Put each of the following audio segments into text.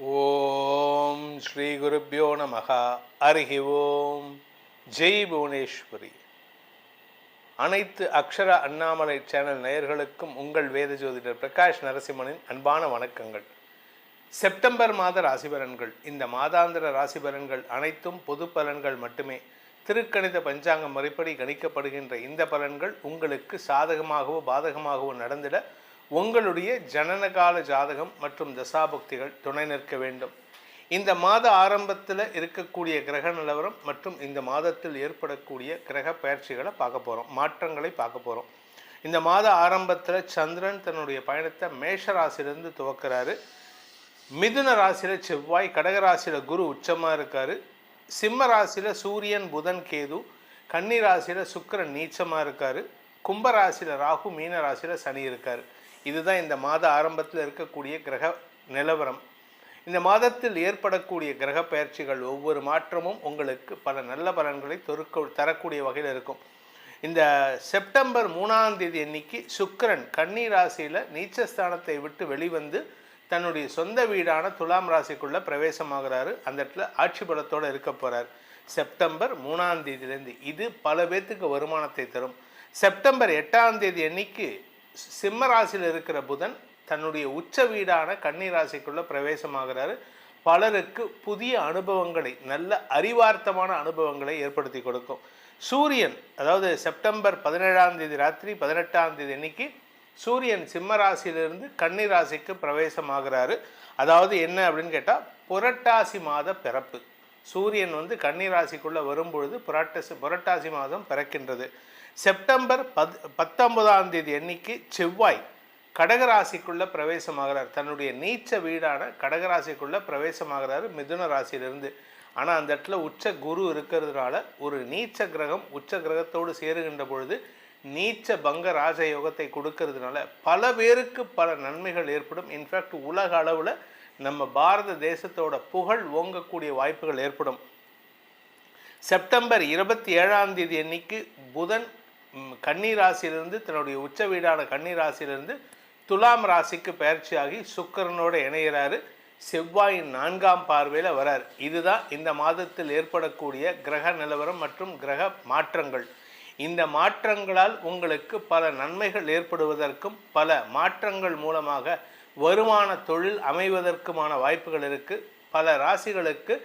ஓம் ஸ்ரீ குருப்யோ நமஹ. ஹரிஹி ஓம். ஜெய் புவனேஸ்வரி. அனைத்து அக்ஷர அண்ணாமலை சேனல் நேயர்களுக்கும் உங்கள் வேத ஜோதிடர் பிரகாஷ் நரசிம்மனின் அன்பான வணக்கங்கள். செப்டம்பர் மாத ராசிபலன்கள். இந்த மாதாந்திர ராசிபலன்கள் அனைத்தும் பொது பலன்கள் மட்டுமே. திருக்கணித பஞ்சாங்கம் முறைப்படி கணிக்கப்படுகின்ற இந்த பலன்கள் உங்களுக்கு சாதகமாகவோ பாதகமாகவோ நடந்திட உங்களுடைய ஜனனகால ஜாதகம் மற்றும் தசாபுக்திகள் துணை நிற்க வேண்டும். இந்த மாத ஆரம்பத்தில் இருக்கக்கூடிய கிரக நிலவரம் மற்றும் இந்த மாதத்தில் ஏற்படக்கூடிய கிரக பயிற்சிகளை பார்க்க போகிறோம், மாற்றங்களை பார்க்க போகிறோம். இந்த மாத ஆரம்பத்தில் சந்திரன் தன்னுடைய பயணத்தை மேஷ ராசியிலிருந்து துவக்கிறாரு. மிதுன ராசியில் செவ்வாய், கடகராசியில் குரு உச்சமாக இருக்கார். சிம்ம ராசியில் சூரியன், புதன், கேது, கன்னி ராசியில் சுக்கிரன் நீச்சமாக இருக்கார். கும்பராசியில் ராகு, மீன ராசியில் சனி இருக்கார். இதுதான் இந்த மாத ஆரம்பத்தில் இருக்கக்கூடிய கிரக நிலவரம். இந்த மாதத்தில் ஏற்படக்கூடிய கிரக பயிற்சிகள் ஒவ்வொரு மாற்றமும் உங்களுக்கு பல நல்ல பலன்களை தரக்கூடிய வகையில் இருக்கும். இந்த செப்டம்பர் 3ஆம் தேதி அன்னைக்கு சுக்கிரன் கன்னி ராசியில் நீச்சஸ்தானத்தை விட்டு வெளிவந்து தன்னுடைய சொந்த வீடான துலாம் ராசிக்குள்ளே பிரவேசமாகிறாரு. அந்த இடத்துல ஆட்சி பலத்தோடு இருக்க போகிறார் செப்டம்பர் 3ஆம் தேதியிலேருந்து. இது பல பேர்த்துக்கு வருமானத்தை தரும். செப்டம்பர் 8ஆம் தேதி அன்னைக்கு சிம்ம ராசியில் இருக்கிற புதன் தன்னுடைய உச்ச வீடான கன்னி ராசிக்குள்ளே பிரவேசமாகிறாரு. பலருக்கு புதிய அனுபவங்களை, நல்ல அறிவார்த்தமான அனுபவங்களை ஏற்படுத்தி கொடுக்கும். சூரியன், அதாவது செப்டம்பர் 17ஆம் தேதி ராத்திரி 18ஆம் தேதி அன்னைக்கு சூரியன் சிம்ம ராசியிலிருந்து கன்னி ராசிக்கு பிரவேசமாகிறாரு. அதாவது என்ன அப்படின்னு கேட்டால், புரட்டாசி மாத பிறப்பு. சூரியன் கன்னி ராசிக்குள்ளே வரும்பொழுது புரட்டாசி மாதம் பிறக்கின்றது. செப்டம்பர் 19ஆம் தேதி அன்னைக்கு செவ்வாய் கடகராசிக்குள்ளே பிரவேசமாகிறார். தன்னுடைய நீச்ச வீடான கடகராசிக்குள்ளே பிரவேசமாகிறாரு மிதுன ராசியிலிருந்து. ஆனால் அந்த இடத்துல உச்ச குரு இருக்கிறதுனால ஒரு நீச்ச கிரகம் உச்ச கிரகத்தோடு சேருகின்ற பொழுது நீச்ச பங்க ராஜயோகத்தை கொடுக்கறதுனால பல பேருக்கு பல நன்மைகள் ஏற்படும். இன்ஃபேக்ட் உலக அளவில் நம்ம பாரத தேசத்தோட புகழ் ஓங்கக்கூடிய வாய்ப்புகள் ஏற்படும். செப்டம்பர் 27ஆம் தேதி அன்னைக்கு புதன் கன்னி ராசியிலிருந்து தன்னுடைய உச்ச வீடான கன்னி ராசியிலிருந்து துலாம் ராசிக்கு பயிற்சியாகி சுக்கிரனோடு இணைகிறாரு. செவ்வாயின் 4ஆம் பார்வையில் வரார். இதுதான் இந்த மாதத்தில் ஏற்படக்கூடிய கிரக நிலவரம் மற்றும் கிரக மாற்றங்கள். இந்த மாற்றங்களால் உங்களுக்கு பல நன்மைகள் ஏற்படுவதற்கும் பல மாற்றங்கள் மூலமாக வருமான தொழில் அமைவதற்குமான வாய்ப்புகள் இருக்குது. பல ராசிகளுக்கு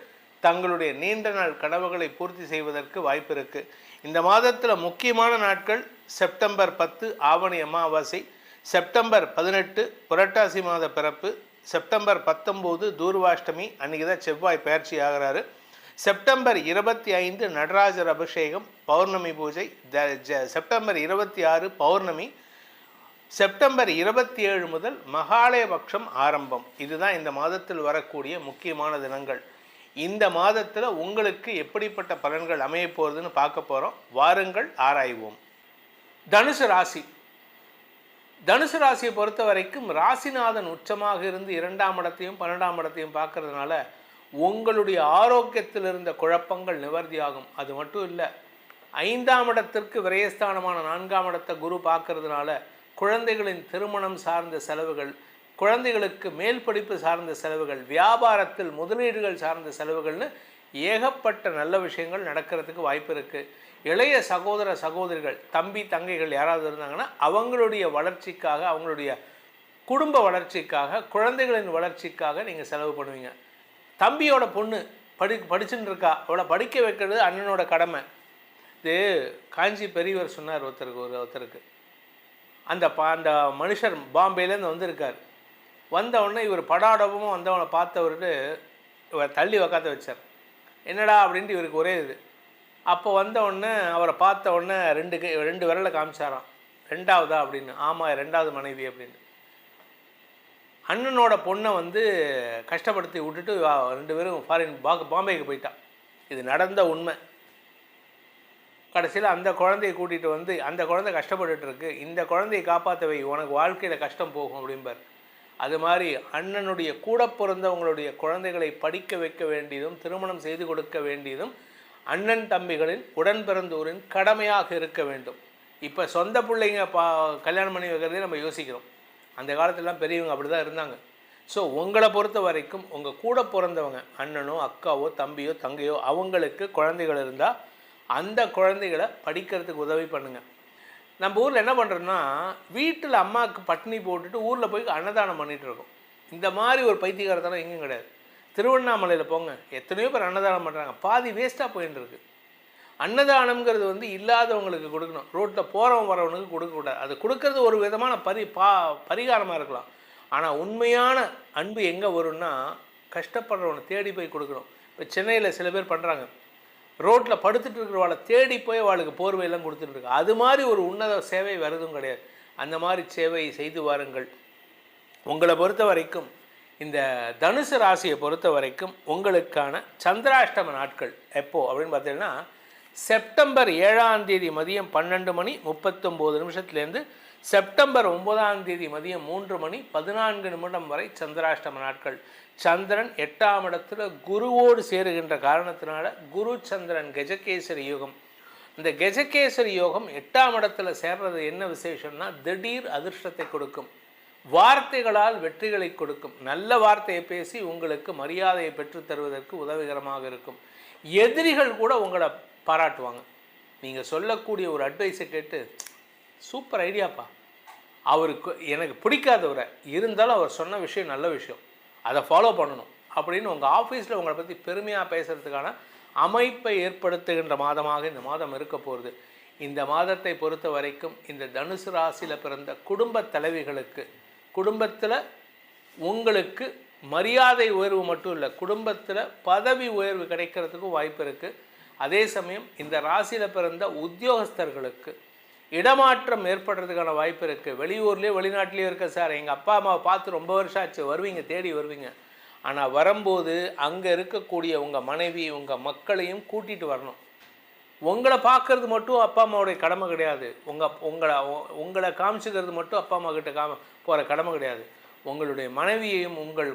தங்களுடைய நீண்ட நாள் கனவுகளை பூர்த்தி செய்வதற்கு வாய்ப்பு இருக்குது. இந்த மாதத்தில் முக்கியமான நாட்கள் செப்டம்பர் 10 ஆவணி அமாவாசை, செப்டம்பர் 18 புரட்டாசி மாத பிறப்பு, செப்டம்பர் 19 தூர்வாஷ்டமி, அன்றைக்கி தான் செவ்வாய் பயிற்சி ஆகிறாரு. செப்டம்பர் 25 நடராஜர் அபிஷேகம், பௌர்ணமி பூஜை. செப்டம்பர் 26 பௌர்ணமி. செப்டம்பர் 27 முதல் மகாலயபக்ஷம் ஆரம்பம். இதுதான் இந்த மாதத்தில் வரக்கூடிய முக்கியமான தினங்கள். இந்த மாதத்தில் உங்களுக்கு எப்படிப்பட்ட பலன்கள் அமைய போகிறதுன்னு பார்க்க போகிறோம். வாருங்கள் ஆராய்வோம். தனுசு ராசி. தனுசு ராசியை பொறுத்த வரைக்கும் ராசிநாதன் உச்சமாக இருந்து 2ஆம் இடத்தையும் 12ஆம் இடத்தையும் பார்க்கறதுனால உங்களுடைய ஆரோக்கியத்தில் இருந்த குழப்பங்கள் நிவர்த்தியாகும். அது மட்டும் இல்லை, 5ஆம் இடத்திற்கு விரயஸ்தானமான 4ஆம் இடத்தை குரு பார்க்கறதுனால குழந்தைகளின் திருமணம் சார்ந்த செலவுகள், குழந்தைகளுக்கு மேல் படிப்பு சார்ந்த செலவுகள், வியாபாரத்தில் முதலீடுகள் சார்ந்த செலவுகள்னு ஏகப்பட்ட நல்ல விஷயங்கள் நடக்கிறதுக்கு வாய்ப்பு இருக்குது. இளைய சகோதர சகோதரிகள், தம்பி தங்கைகள் யாராவது இருந்தாங்கன்னா அவங்களுடைய வளர்ச்சிக்காக, அவங்களுடைய குடும்ப வளர்ச்சிக்காக, குழந்தைகளின் வளர்ச்சிக்காக நீங்கள் செலவு பண்ணுவீங்க. தம்பியோட பொண்ணு படிச்சுன்னு இருக்கா, அவளை படிக்க வைக்கிறது அண்ணனோட கடமை. இது காஞ்சி பெரியவர் சொன்னார் ஒருத்தருக்கு. அந்த மனுஷர் பாம்பேலேருந்து வந்திருக்கார். வந்தவுடனே இவர் படாடபமும் வந்தவனை பார்த்தவர்கிட்ட இவர் தள்ளி உக்காத்த வச்சார். என்னடா அப்படின்ட்டு இவருக்கு ஒரே இது. அப்போ வந்தவுடனே அவரை பார்த்த உடனே ரெண்டு விரலை காமிச்சாராம். 2ஆவதா அப்படின்னு. ஆமாம், 2ஆவது மனைவி அப்படின்னு. அண்ணனோட பொண்ணை கஷ்டப்படுத்தி விட்டுட்டு 2 பேரும் பாம்பேக்கு போயிட்டான். இது நடந்த உண்மை. கடைசியில் அந்த குழந்தையை கூட்டிகிட்டு அந்த குழந்தை கஷ்டப்பட்டுட்டு இருக்கு, இந்த குழந்தையை காப்பாற்றவை, உனக்கு வாழ்க்கையில் கஷ்டம் போகும் அப்படிம்பார். அது மாதிரி அண்ணனுடைய கூட பிறந்தவங்களுடைய குழந்தைகளை படிக்க வைக்க வேண்டியதும் திருமணம் செய்து கொடுக்க வேண்டியதும் அண்ணன் தம்பிகளின் உடன் பிறந்தோரின் கடமையாக இருக்க வேண்டும். இப்போ சொந்த பிள்ளைங்க கல்யாணம் பண்ணி வைக்கிறதே நம்ம யோசிக்கிறோம். அந்த காலத்திலலாம் பெரியவங்க அப்படி தான் இருந்தாங்க. ஸோ உங்களை பொறுத்த வரைக்கும் உங்கள் கூட பிறந்தவங்க அண்ணனோ அக்காவோ தம்பியோ தங்கையோ அவங்களுக்கு குழந்தைகள் இருந்தால் அந்த குழந்தைகளை படிக்கிறதுக்கு உதவி பண்ணுங்கள். நம்ம ஊரில் என்ன பண்ணுறோன்னா, வீட்டில் அம்மாவுக்கு பட்டினி போட்டுட்டு ஊரில் போய் அன்னதானம் பண்ணிகிட்டு இருக்கோம். இந்த மாதிரி ஒரு பைத்தியகாரத்தனம் எங்கேயும் கிடையாது. திருவண்ணாமலையில் போங்க, எத்தனையோ பேர் அன்னதானம் பண்ணுறாங்க, பாதி வேஸ்ட்டாக போயின்னு இருக்குது. அன்னதானம்ங்கிறது வந்து இல்லாதவங்களுக்கு கொடுக்கணும், ரோட்டில் போகிறவங்க வரவனுக்கு கொடுக்கக்கூடாது. அது கொடுக்கறது ஒரு விதமான பரிகாரமாக இருக்கலாம். ஆனால் உண்மையான அன்பு எங்கே வரும்னா, கஷ்டப்படுறவனை தேடி போய் கொடுக்கணும். இப்போ சென்னையில் சில பேர் பண்ணுறாங்க, ரோட்டில் படுத்துட்டு இருக்கிறவாளை தேடி போய் அவளுக்கு போர்வையெல்லாம் கொடுத்துட்டு அது மாதிரி ஒரு உன்னத சேவை வருதும் கிடையாது. அந்த மாதிரி சேவையை செய்து வாருங்கள். உங்களை பொறுத்த வரைக்கும் இந்த தனுசு ராசியை பொறுத்த வரைக்கும் உங்களுக்கான சந்திராஷ்டம நாட்கள் எப்போ அப்படின்னு பார்த்தீங்கன்னா, செப்டம்பர் 7ஆம் தேதி மதியம் 12:39 செப்டம்பர் 9ஆம் தேதி மதியம் 3:14 வரை சந்திராஷ்டம நாட்கள். சந்திரன் 8ஆம் இடத்துல குருவோடு சேருகின்ற காரணத்தினால குரு சந்திரன் கஜகேசரி யோகம். இந்த கஜகேசரி யோகம் 8ஆம் இடத்துல சேர்றது என்ன விசேஷம்னா, திடீர் அதிர்ஷ்டத்தை கொடுக்கும், வார்த்தைகளால் வெற்றிகளை கொடுக்கும். நல்ல வார்த்தையை பேசி உங்களுக்கு மரியாதையை பெற்றுத் தருவதற்கு உதவிகரமாக இருக்கும். எதிரிகள் கூட உங்களை பாராட்டுவாங்க. நீங்கள் சொல்லக்கூடிய ஒரு அட்வைஸை கேட்டு, சூப்பர் ஐடியாப்பா, அவருக்கு எனக்கு பிடிக்காதவரை இருந்தாலும் அவர் சொன்ன விஷயம் நல்ல விஷயம், அதை ஃபாலோ பண்ணணும் அப்படின்னு உங்கள் ஆஃபீஸில் உங்களை பற்றி பெருமையாக பேசுகிறதுக்கான அமைப்பை ஏற்படுத்துகின்ற மாதமாக இந்த மாதம் இருக்க போகிறது. இந்த மாதத்தை பொறுத்த வரைக்கும் இந்த தனுசு ராசியில் பிறந்த குடும்ப தலைவிகளுக்கு குடும்பத்தில் உங்களுக்கு மரியாதை உயர்வு மட்டும் இல்லை, குடும்பத்தில் பதவி உயர்வு கிடைக்கிறதுக்கும் வாய்ப்பு இருக்குது. அதே சமயம் இந்த ராசியில் பிறந்த உத்தியோகஸ்தர்களுக்கு இடமாற்றம் ஏற்படுறதுக்கான வாய்ப்பு இருக்குது. வெளியூர்லேயோ வெளிநாட்டிலேயோ இருக்க சார், எங்கள் அப்பா அம்மாவை பார்த்து ரொம்ப வருஷம் ஆச்சு, வருவீங்க, தேடி வருவீங்க. ஆனால் வரும்போது அங்கே இருக்கக்கூடிய உங்கள் மனைவி உங்கள் மக்களையும் கூட்டிகிட்டு வரணும். உங்களை பார்க்கறது மட்டும் அப்பா அம்மாவுடைய கடமை கிடையாது. உங்களை காமிச்சுக்கிறது மட்டும் அப்பா அம்மா கிட்ட போகிற கடமை கிடையாது. உங்களுடைய மனைவியையும் உங்கள்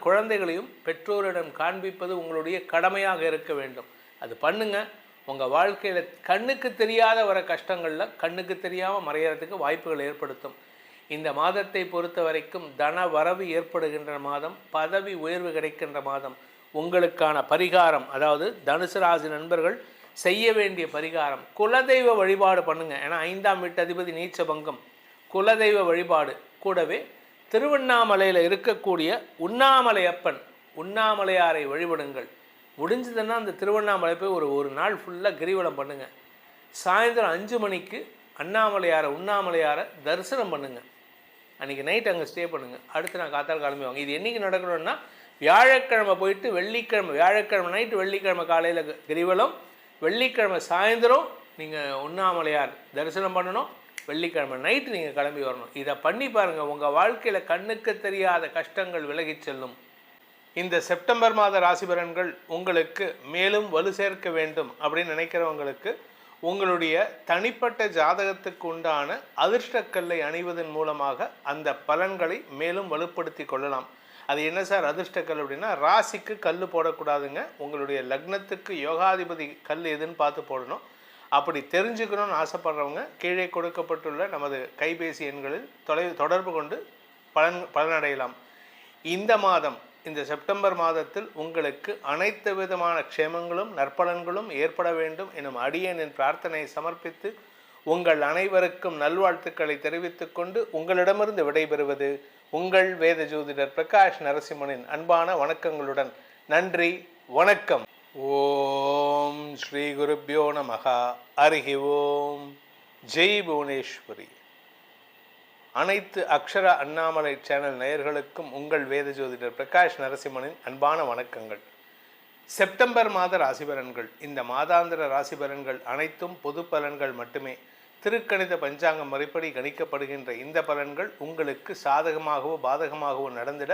குழந்தைகளையும் பெற்றோரிடம் காண்பிப்பது உங்களுடைய கடமையாக இருக்க வேண்டும். அது பண்ணுங்கள். உங்கள் வாழ்க்கையில் கண்ணுக்கு தெரியாத வர கஷ்டங்களில் கண்ணுக்கு தெரியாமல் மறையிறதுக்கு வாய்ப்புகள் ஏற்படுத்தும். இந்த மாதத்தை பொறுத்த வரைக்கும் தன வரவு ஏற்படுகின்ற மாதம், பதவி உயர்வு கிடைக்கின்ற மாதம். உங்களுக்கான பரிகாரம், அதாவது தனுசு ராசி நண்பர்கள் செய்ய வேண்டிய பரிகாரம், குலதெய்வ வழிபாடு பண்ணுங்கள். ஏன்னா 5ஆம் வீட்டு அதிபதி நீச்ச பங்கம், குலதெய்வ வழிபாடு. கூடவே திருவண்ணாமலையில் இருக்கக்கூடிய உண்ணாமலையப்பன் உண்ணாமலையாரை வழிபடுங்கள். முடிஞ்சதுன்னா அந்த திருவண்ணாமலை போய் ஒரு நாள் ஃபுல்லாக கிரிவலம் பண்ணுங்கள். சாயந்தரம் 5 மணிக்கு உண்ணாமலையாரை தரிசனம் பண்ணுங்கள். அன்றைக்கி நைட் அங்கே ஸ்டே பண்ணுங்கள். அடுத்து நான் காத்தால் கிளம்பி வாங்க. இது என்றைக்கு நடக்கணும்னா, வியாழக்கிழமை போயிட்டு வியாழக்கிழமை நைட்டு வெள்ளிக்கிழமை காலையில் கிரிவலம், வெள்ளிக்கிழமை சாயந்தரம் நீங்கள் உண்ணாமலையார் தரிசனம் பண்ணணும், வெள்ளிக்கிழமை நைட்டு நீங்கள் கிளம்பி வரணும். இதை பண்ணி பாருங்கள், உங்கள் வாழ்க்கையில் கண்ணுக்கு தெரியாத கஷ்டங்கள் விலகி செல்லும். இந்த செப்டம்பர் மாத ராசி பலன்கள் உங்களுக்கு மேலும் வலு சேர்க்க வேண்டும் அப்படின்னு நினைக்கிறவங்களுக்கு உங்களுடைய தனிப்பட்ட ஜாதகத்துக்கு உண்டான அதிர்ஷ்டக்கல்லை அணிவதன் மூலமாக அந்த பலன்களை மேலும் வலுப்படுத்தி கொள்ளலாம். அது என்ன சார் அதிர்ஷ்டக்கல் அப்படின்னா, ராசிக்கு கல் போடக்கூடாதுங்க, உங்களுடைய லக்னத்துக்கு யோகாதிபதி கல் எதுன்னு பார்த்து போடணும். அப்படி தெரிஞ்சுக்கணும்னு ஆசைப்படுறவங்க கீழே கொடுக்கப்பட்டுள்ள நமது கைபேசி எண்களில் தொடர்பு கொண்டு பலனடையலாம். இந்த மாதம், இந்த செப்டம்பர் மாதத்தில் உங்களுக்கு அனைத்து விதமான க்ஷேமங்களும் நற்பலன்களும் ஏற்பட வேண்டும் எனும் அடியேனின் பிரார்த்தனையை சமர்ப்பித்து உங்கள் அனைவருக்கும் நல்வாழ்த்துக்களை தெரிவித்துக் கொண்டு உங்களிடமிருந்து விடைபெறுவது உங்கள் வேத ஜோதிடர் பிரகாஷ் நரசிம்மனின் அன்பான வணக்கங்களுடன். நன்றி, வணக்கம். ஓம் ஸ்ரீ குருப்யோ நமஹ. ஹரி ஓம். ஜெய் புவனேஸ்வரி. அனைத்து அக்ஷர அண்ணாமலை சேனல் நேயர்களுக்கும் உங்கள் வேத ஜோதிடர் பிரகாஷ் நரசிம்மனின் அன்பான வணக்கங்கள். செப்டம்பர் மாத ராசிபலன்கள். இந்த மாதாந்திர ராசிபலன்கள் அனைத்தும் பொது பலன்கள் மட்டுமே. திருக்கணித பஞ்சாங்கம் முறைப்படி கணிக்கப்படுகின்ற இந்த பலன்கள் உங்களுக்கு சாதகமாகவோ பாதகமாகவோ நடந்திட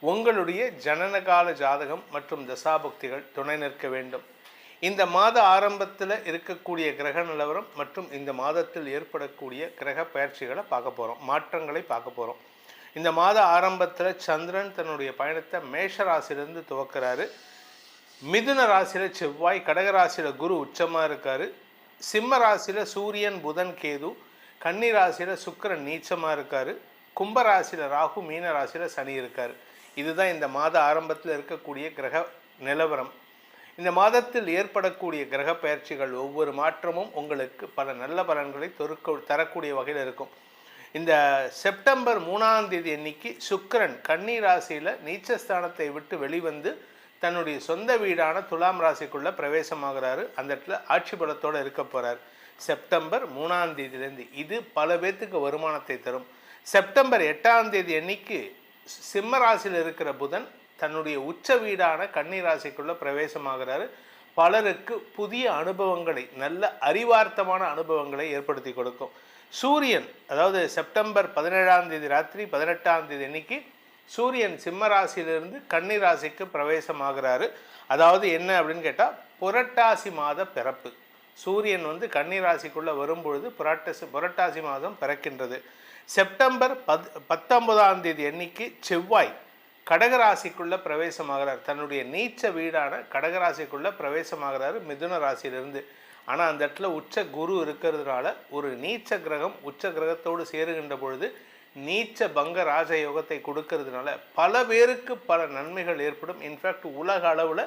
உங்களுடைய ஜனனகால ஜாதகம் மற்றும் தசாபுக்திகள் துணை நிற்க வேண்டும். இந்த மாத ஆரம்பத்தில் இருக்கக்கூடிய கிரக நிலவரம் மற்றும் இந்த மாதத்தில் ஏற்படக்கூடிய கிரக பயிற்சிகளை பார்க்க போகிறோம், மாற்றங்களை பார்க்க போகிறோம். இந்த மாத ஆரம்பத்தில் சந்திரன் தன்னுடைய பயணத்தை மேஷ ராசியிலிருந்து துவக்கிறாரு. மிதுன ராசியில் செவ்வாய், கடகராசியில் குரு உச்சமாக இருக்கார், சிம்ம ராசியில் சூரியன் புதன் கேது, கன்னி ராசியில் சுக்கிரன் நீச்சமாக இருக்கார், கும்பராசியில் ராகு, மீன ராசியில் சனி இருக்கார். இதுதான் இந்த மாத ஆரம்பத்தில் இருக்கக்கூடிய கிரக நிலவரம். இந்த மாதத்தில் ஏற்படக்கூடிய கிரக பயிற்சிகள் ஒவ்வொரு மாற்றமும் உங்களுக்கு பல நல்ல பலன்களை தரக்கூடிய வகையில் இருக்கும். இந்த செப்டம்பர் 3ஆம் தேதி அன்னைக்கு சுக்கிரன் கன்னி ராசியில் நீச்சஸ்தானத்தை விட்டு வெளிவந்து தன்னுடைய சொந்த வீடான துலாம் ராசிக்குள்ளே பிரவேசமாகிறாரு. அந்த இடத்துல ஆட்சி பலத்தோடு இருக்க போகிறார் செப்டம்பர் 3ஆம் தேதியிலேருந்து. இது பல பேர்த்துக்கு வருமானத்தை தரும். செப்டம்பர் 8ஆம் தேதி அன்னைக்கு சிம்ம ராசியில் இருக்கிற புதன் தன்னுடைய உச்ச வீடான கன்னி ராசிக்குள்ளே பிரவேசமாகிறாரு. பலருக்கு புதிய அனுபவங்களை, நல்ல அறிவார்த்தமான அனுபவங்களை ஏற்படுத்தி கொடுக்கும். சூரியன், அதாவது செப்டம்பர் 17ஆம் தேதி ராத்திரி 18ஆம் தேதி அன்னைக்கு சூரியன் சிம்ம ராசியிலிருந்து கன்னி ராசிக்கு பிரவேசமாகிறாரு. அதாவது என்ன அப்படின்னு கேட்டால், புரட்டாசி மாத பிறப்பு. சூரியன் கன்னி ராசிக்குள்ளே வரும்பொழுது புரட்டாசி மாதம் பிறக்கின்றது. செப்டம்பர் 19ஆம் தேதி அன்னைக்கு செவ்வாய் கடகராசிக்குள்ளே பிரவேசமாகிறார். தன்னுடைய நீச்ச வீடான கடகராசிக்குள்ளே பிரவேசமாகிறாரு மிதுன ராசியிலிருந்து. ஆனால் அந்த இடத்துல உச்ச குரு இருக்கிறதுனால ஒரு நீச்ச கிரகம் உச்ச கிரகத்தோடு சேருகின்ற பொழுது நீச்ச பங்க ராஜயோகத்தை கொடுக்கறதுனால பல பேருக்கு பல நன்மைகள் ஏற்படும். இன்ஃபேக்ட் உலக அளவில்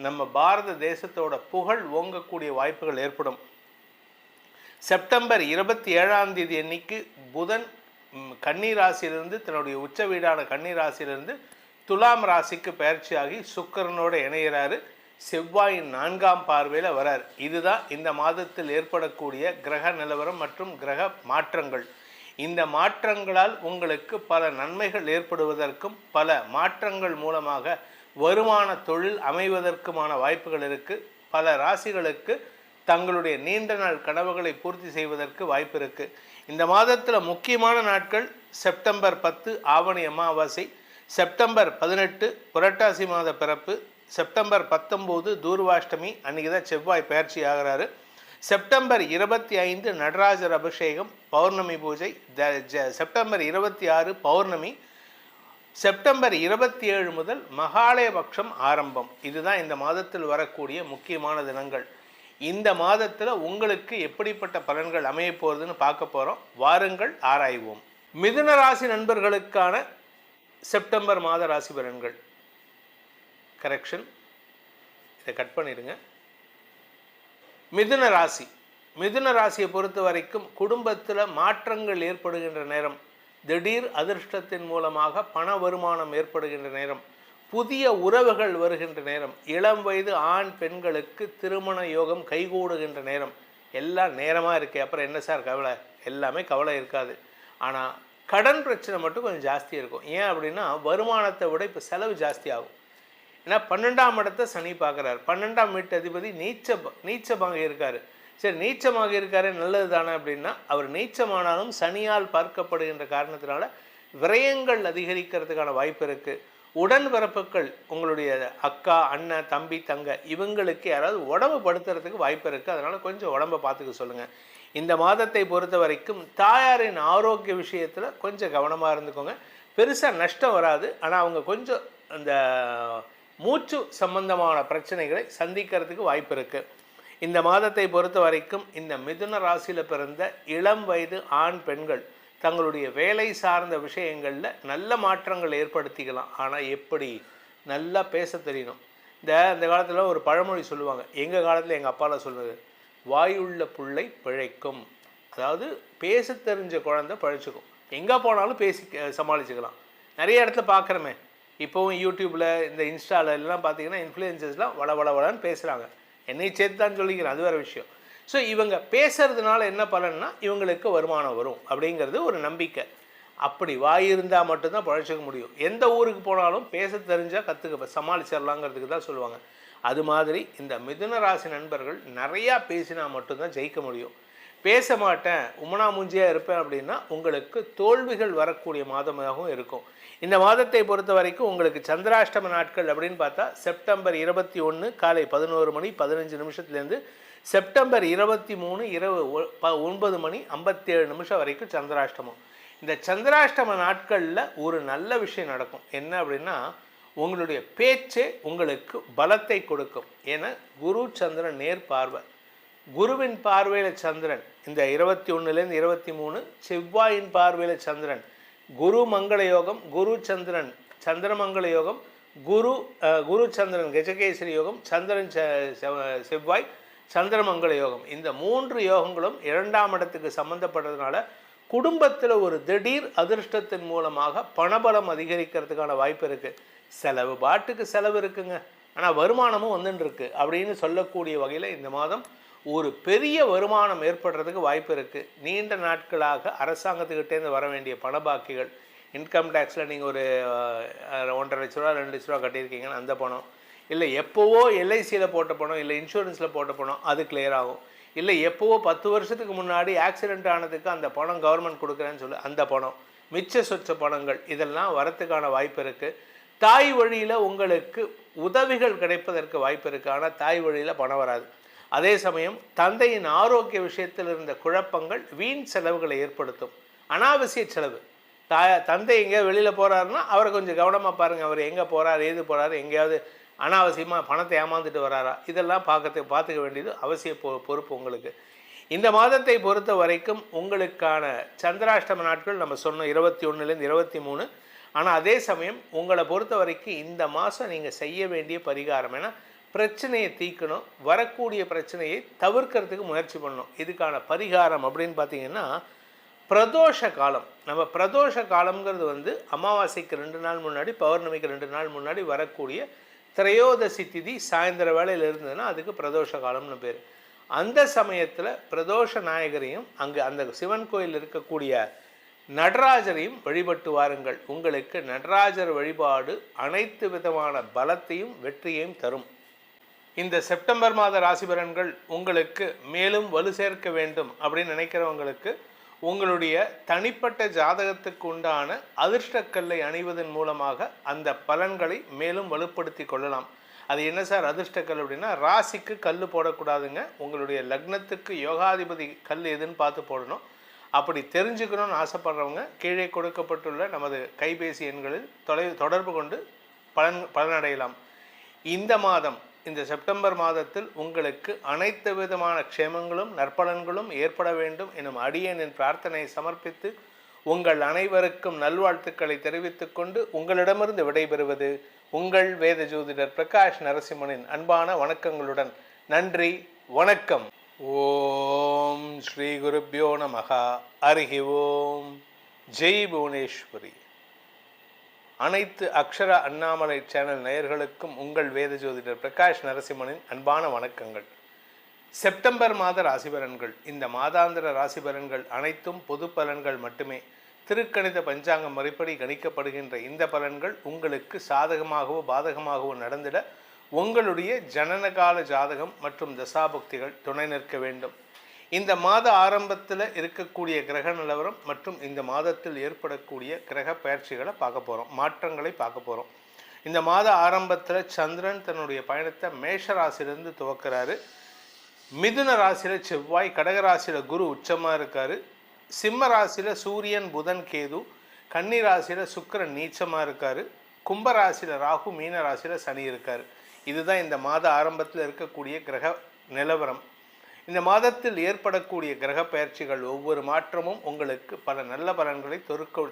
நம்ம பாரத தேசத்தோட புகழ் ஓங்கக்கூடிய வாய்ப்புகள் ஏற்படும். செப்டம்பர் 27ஆம் தேதி அன்னைக்கு புதன் கன்னி ராசியிலிருந்து தன்னுடைய உச்ச வீடான கன்னி ராசியிலிருந்து துலாம் ராசிக்கு பயிற்சியாகி சுக்கிரனோடு இணைகிறாரு. செவ்வாயின் 4ஆம் பார்வையில் வரார். இதுதான் இந்த மாதத்தில் ஏற்படக்கூடிய கிரக நிலவரம் மற்றும் கிரக மாற்றங்கள். இந்த மாற்றங்களால் உங்களுக்கு பல நன்மைகள் ஏற்படுவதற்கும் பல மாற்றங்கள் மூலமாக வருமான தொழில் அமைவதற்குமான வாய்ப்புகள் இருக்குது. பல ராசிகளுக்கு தங்களுடைய நீண்ட நாள் கனவுகளை பூர்த்தி செய்வதற்கு வாய்ப்பு இருக்குது. இந்த மாதத்தில் முக்கியமான நாட்கள் செப்டம்பர் 10 ஆவணி அமாவாசை, செப்டம்பர் 18 புரட்டாசி மாத பிறப்பு, செப்டம்பர் 19 தூர்வாஷ்டமி, அன்றைக்கி தான் செவ்வாய் பயிற்சி ஆகிறாரு. செப்டம்பர் 25 நடராஜர் அபிஷேகம் பௌர்ணமி பூஜை, செப்டம்பர் 26 பௌர்ணமி, செப்டம்பர் 27 முதல் மகாலயபக்ஷம் ஆரம்பம். இதுதான் இந்த மாதத்தில் வரக்கூடிய முக்கியமான தினங்கள். இந்த மாதத்தில் உங்களுக்கு எப்படிப்பட்ட பலன்கள் அமைய போகிறதுன்னு பார்க்க போகிறோம். வாருங்கள் ஆராய்வோம். மிதுன ராசி நண்பர்களுக்கான செப்டம்பர் மாத ராசி பலன்கள். கரெக்ஷன், இதை கட் பண்ணிடுங்க. மிதுன ராசி, மிதுன ராசியை பொறுத்த வரைக்கும் குடும்பத்தில் மாற்றங்கள் ஏற்படுகின்ற நேரம், திடீர் அதிர்ஷ்டத்தின் மூலமாக பண வருமானம் ஏற்படுகின்ற நேரம், புதிய உறவுகள் வருகின்ற நேரம், இளம் வயது ஆண் பெண்களுக்கு திருமண யோகம் கைகூடுகின்ற நேரம். எல்லாம் நேரமாக இருக்கே, அப்புறம் என்ன சார் கவலை? எல்லாமே கவலை இருக்காது. ஆனால் கடன் பிரச்சனை மட்டும் கொஞ்சம் ஜாஸ்தி இருக்கும். ஏன் அப்படின்னா வருமானத்தை விட இப்போ செலவு ஜாஸ்தி ஆகும். ஏன்னா 12ஆம் இடத்தை சனி பார்க்குறாரு. 12ஆம் வீட்டு அதிபதி நீச்சமாக இருக்கார். சரி, நீச்சமாக இருக்காரு, நல்லது தானே அப்படின்னா, அவர் நீச்சமானாலும் சனியால் பார்க்கப்படுகின்ற காரணத்தினால விரயங்கள் அதிகரிக்கிறதுக்கான வாய்ப்பு இருக்குது. உடன்பிறப்புகள், உங்களுடைய அக்கா, அண்ணன், தம்பி, தங்க, இவங்களுக்கு யாராவது உடம்பு படுத்துறதுக்கு வாய்ப்பு இருக்குது. அதனால் கொஞ்சம் உடம்பை பார்த்துக்க சொல்லுங்கள். இந்த மாதத்தை பொறுத்த வரைக்கும் தாயாரின் ஆரோக்கிய விஷயத்தில் கொஞ்சம் கவனமாக இருந்துக்கோங்க. பெருசாக நஷ்டம் வராது. ஆனால் அவங்க கொஞ்சம் அந்த மூச்சு சம்பந்தமான பிரச்சனைகளை சந்திக்கிறதுக்கு வாய்ப்பு இருக்குது. இந்த மாதத்தை பொறுத்த வரைக்கும் இந்த மிதுன ராசியில் பிறந்த இளம் வயது ஆண் பெண்கள் தங்களுடைய வேலை சார்ந்த விஷயங்களில் நல்ல மாற்றங்கள் ஏற்படுத்திக்கலாம். ஆனால் எப்படி? நல்லா பேச தெரியணும். இந்த காலத்தில் ஒரு பழமொழி சொல்லுவாங்க, எங்கள் காலத்தில் எங்கள் அப்பாவில் சொல்லுது, வாயுள்ள புள்ளை பிழைக்கும். அதாவது பேச தெரிஞ்ச குழந்தை பழிச்சுக்கும். எங்கே போனாலும் பேசி சமாளிச்சுக்கலாம். நிறைய இடத்துல பார்க்குறோமே, இப்போவும் யூடியூப்பில் இந்த இன்ஸ்டாவில் எல்லாம் பார்த்தீங்கன்னா இன்ஃப்ளூயன்சர்ஸ்லாம் வளன்னு பேசுகிறாங்க. என்னை சேர்த்து தான் சொல்லிக்கிறேன், அது வேறு விஷயம். ஸோ இவங்க பேசுறதுனால என்ன பலன்னா இவங்களுக்கு வருமானம் வரும் அப்படிங்கிறது ஒரு நம்பிக்கை. அப்படி வாய் இருந்தால் மட்டும்தான் பழச்சிக்க முடியும். எந்த ஊருக்கு போனாலும் பேச தெரிஞ்சால் கற்றுக்க சமாளிச்சிடலாங்கிறதுக்கு தான் சொல்லுவாங்க. அது மாதிரி இந்த மிதுன ராசி நண்பர்கள் நிறையா பேசினா மட்டும்தான் ஜெயிக்க முடியும். பேச மாட்டேன், உமனா மூஞ்சியாக இருப்பேன் அப்படின்னா உங்களுக்கு தோல்விகள் வரக்கூடிய மாதமாகவும் இருக்கும். இந்த மாதத்தை பொறுத்த வரைக்கும் உங்களுக்கு சந்திராஷ்டம நாட்கள் அப்படின்னு பார்த்தா செப்டம்பர் 21 காலை 11 மணி 15 நிமிஷத்துலேருந்து செப்டம்பர் 23 இரவு 9 மணி 57 நிமிஷம் வரைக்கும் சந்திராஷ்டமம். இந்த சந்திராஷ்டம நாட்களில் ஒரு நல்ல விஷயம் நடக்கும். என்ன அப்படின்னா, உங்களுடைய பேச்சே உங்களுக்கு பலத்தை கொடுக்கும். ஏன்னா குரு சந்திரன் நேர் பார்வை. குருவின் பார்வையில் சந்திரன் இந்த 21லேருந்து 23, செவ்வாயின் பார்வையில் சந்திரன், குரு மங்கள யோகம், குரு சந்திரன் சந்திரமங்கல யோகம், குரு சந்திரன் கஜகேசரி யோகம், சந்திரன் செவ்வாய் சந்திரமங்கல யோகம். இந்த 3 யோகங்களும் 2ஆம் இடத்துக்கு சம்மந்தப்படுறதுனால குடும்பத்தில் ஒரு திடீர் அதிர்ஷ்டத்தின் மூலமாக பணபலம் அதிகரிக்கிறதுக்கான வாய்ப்பு இருக்குது. செலவு பாட்டுக்கு செலவு இருக்குங்க, ஆனால் வருமானமும் வந்துன்னு இருக்கு அப்படின்னு சொல்லக்கூடிய வகையில் இந்த மாதம் ஒரு பெரிய வருமானம் ஏற்படுறதுக்கு வாய்ப்பு இருக்குது. நீண்ட நாட்களாக அரசாங்கத்துக்கிட்டேருந்து வர வேண்டிய பண பாக்கிகள், இன்கம் டேக்ஸில் நீங்கள் ஒரு 1,50,000 ரூபா 2 லட்ச ரூபா கட்டியிருக்கீங்கன்னா அந்த பணம், இல்லை எப்போவோ எல்ஐசியில் போட்ட பணம், இல்லை இன்சூரன்ஸில் போட்ட பணம் அது கிளியர் ஆகும். இல்லை எப்போவோ 10 வருஷத்துக்கு முன்னாடி ஆக்சிடெண்ட் ஆனதுக்கு அந்த பணம் கவர்மெண்ட் கொடுக்குறேன்னு சொல்லி அந்த பணம், மிச்ச சொச்ச பணங்கள் இதெல்லாம் வரத்துக்கான வாய்ப்பு இருக்குது. தாய் வழியில் உங்களுக்கு உதவிகள் கிடைப்பதற்கு வாய்ப்பு இருக்குது, ஆனால் தாய் வழியில் பணம் வராது. அதே சமயம் தந்தையின் ஆரோக்கிய விஷயத்தில் இருந்த குழப்பங்கள் வீண் செலவுகளை ஏற்படுத்தும். அனாவசிய செலவு, தந்தை எங்கேயாவது வெளியில் போகிறாருன்னா அவரை கொஞ்சம் கவனமாக பாருங்கள். அவர் எங்கே போகிறார், ஏது போகிறாரு, எங்கேயாவது அனாவசியமாக பணத்தை ஏமாந்துட்டு வராரா, இதெல்லாம் பார்த்துக்க வேண்டியது அவசிய பொறுப்பு உங்களுக்கு. இந்த மாதத்தை பொறுத்த வரைக்கும் உங்களுக்கான சந்திராஷ்டம நாட்கள் நம்ம சொன்னோம் 21லேருந்து 23. ஆனால் அதே சமயம் உங்களை பொறுத்த வரைக்கும் இந்த மாதம் நீங்கள் செய்ய வேண்டிய பரிகாரம் ஏன்னா பிரச்சனையை தீர்க்கணும், வரக்கூடிய பிரச்சனையை தவிர்க்கிறதுக்கு முயற்சி பண்ணணும். இதுக்கான பரிகாரம் அப்படின்னு பார்த்தீங்கன்னா பிரதோஷ காலம். நம்ம பிரதோஷ காலம்ங்கிறது அமாவாசைக்கு 2 நாள் முன்னாடி, பௌர்ணமிக்கு 2 நாள் முன்னாடி வரக்கூடிய திரையோதசி திதி சாயந்தர வேளையில் இருந்ததுன்னா அதுக்கு பிரதோஷ காலம்னு பேர். அந்த சமயத்தில் பிரதோஷ நாயகரையும் அங்கே அந்த சிவன் கோயில் இருக்கக்கூடிய நடராஜரையும் வழிபட்டு வாருங்கள். உங்களுக்கு நடராஜர் வழிபாடு அனைத்து விதமான பலத்தையும் வெற்றியையும் தரும். இந்த செப்டம்பர் மாத ராசி பலன்கள் உங்களுக்கு மேலும் வலு சேர்க்க வேண்டும் அப்படின்னு நினைக்கிறவங்களுக்கு உங்களுடைய தனிப்பட்ட ஜாதகத்துக்கு உண்டான அதிர்ஷ்டக்கல்லை அணிவதன் மூலமாக அந்த பலன்களை மேலும் வலுப்படுத்தி கொள்ளலாம். அது என்ன சார் அதிர்ஷ்டக்கல் அப்படின்னா, ராசிக்கு கல் போடக்கூடாதுங்க, உங்களுடைய லக்னத்துக்கு யோகாதிபதி கல் எதுன்னு பார்த்து போடணும். அப்படி தெரிஞ்சுக்கணும்னு ஆசைப்படுறவங்க கீழே கொடுக்கப்பட்டுள்ள நமது கைபேசி எண்களில் தொடர்பு கொண்டு பலனடையலாம். இந்த மாதம், இந்த செப்டம்பர் மாதத்தில் உங்களுக்கு அனைத்து விதமான க்ஷேமங்களும் நற்பலன்களும் ஏற்பட வேண்டும் எனும் அடியேனின் பிரார்த்தனையை சமர்ப்பித்து உங்கள் அனைவருக்கும் நல்வாழ்த்துக்களை தெரிவித்துக் கொண்டு உங்களிடமிருந்து விடைபெறுவது உங்கள் வேத ஜோதிடர் பிரகாஷ் நரசிம்மனின் அன்பான வணக்கங்களுடன். நன்றி, வணக்கம். ஓம் ஸ்ரீ குருப்யோ நமஹ. ஹரிஹி ஓம். ஜெய் புவனேஸ்வரி. அனைத்து அக்ஷர அண்ணாமலை சேனல் நேயர்களுக்கும் உங்கள் வேத ஜோதிடர் பிரகாஷ் நரசிம்மனின் அன்பான வணக்கங்கள். செப்டம்பர் மாத ராசி பலன்கள். இந்த மாதாந்திர ராசி பலன்கள் அனைத்தும் பொது பலன்கள் மட்டுமே. திருக்கணித பஞ்சாங்கம் முறைப்படி கணிக்கப்படுகின்ற இந்த பலன்கள் உங்களுக்கு சாதகமாகவோ பாதகமாகவோ நடந்திட உங்களுடைய ஜனனகால ஜாதகம் மற்றும் தசாபுக்திகள் துணை நிற்க வேண்டும். இந்த மாத ஆரம்பத்தில் இருக்கக்கூடிய கிரக நிலவரம் மற்றும் இந்த மாதத்தில் ஏற்படக்கூடிய கிரக பயிற்சிகளை பார்க்க போகிறோம், மாற்றங்களை பார்க்க போகிறோம். இந்த மாத ஆரம்பத்தில் சந்திரன் தன்னுடைய பயணத்தை மேஷ ராசியிலிருந்து துவக்கிறாரு. மிதுன ராசியில் செவ்வாய், கடகராசியில் குரு உச்சமாக இருக்கார், சிம்ம ராசியில் சூரியன் புதன் கேது, கன்னி ராசியில் சுக்கிரன் நீச்சமாக இருக்கார், கும்பராசியில் ராகு, மீன ராசியில் சனி இருக்கார். இதுதான் இந்த மாத ஆரம்பத்தில் இருக்கக்கூடிய கிரக நிலவரம். இந்த மாதத்தில் ஏற்படக்கூடிய கிரக பயிற்சிகள் ஒவ்வொரு மாற்றமும் உங்களுக்கு பல நல்ல பலன்களை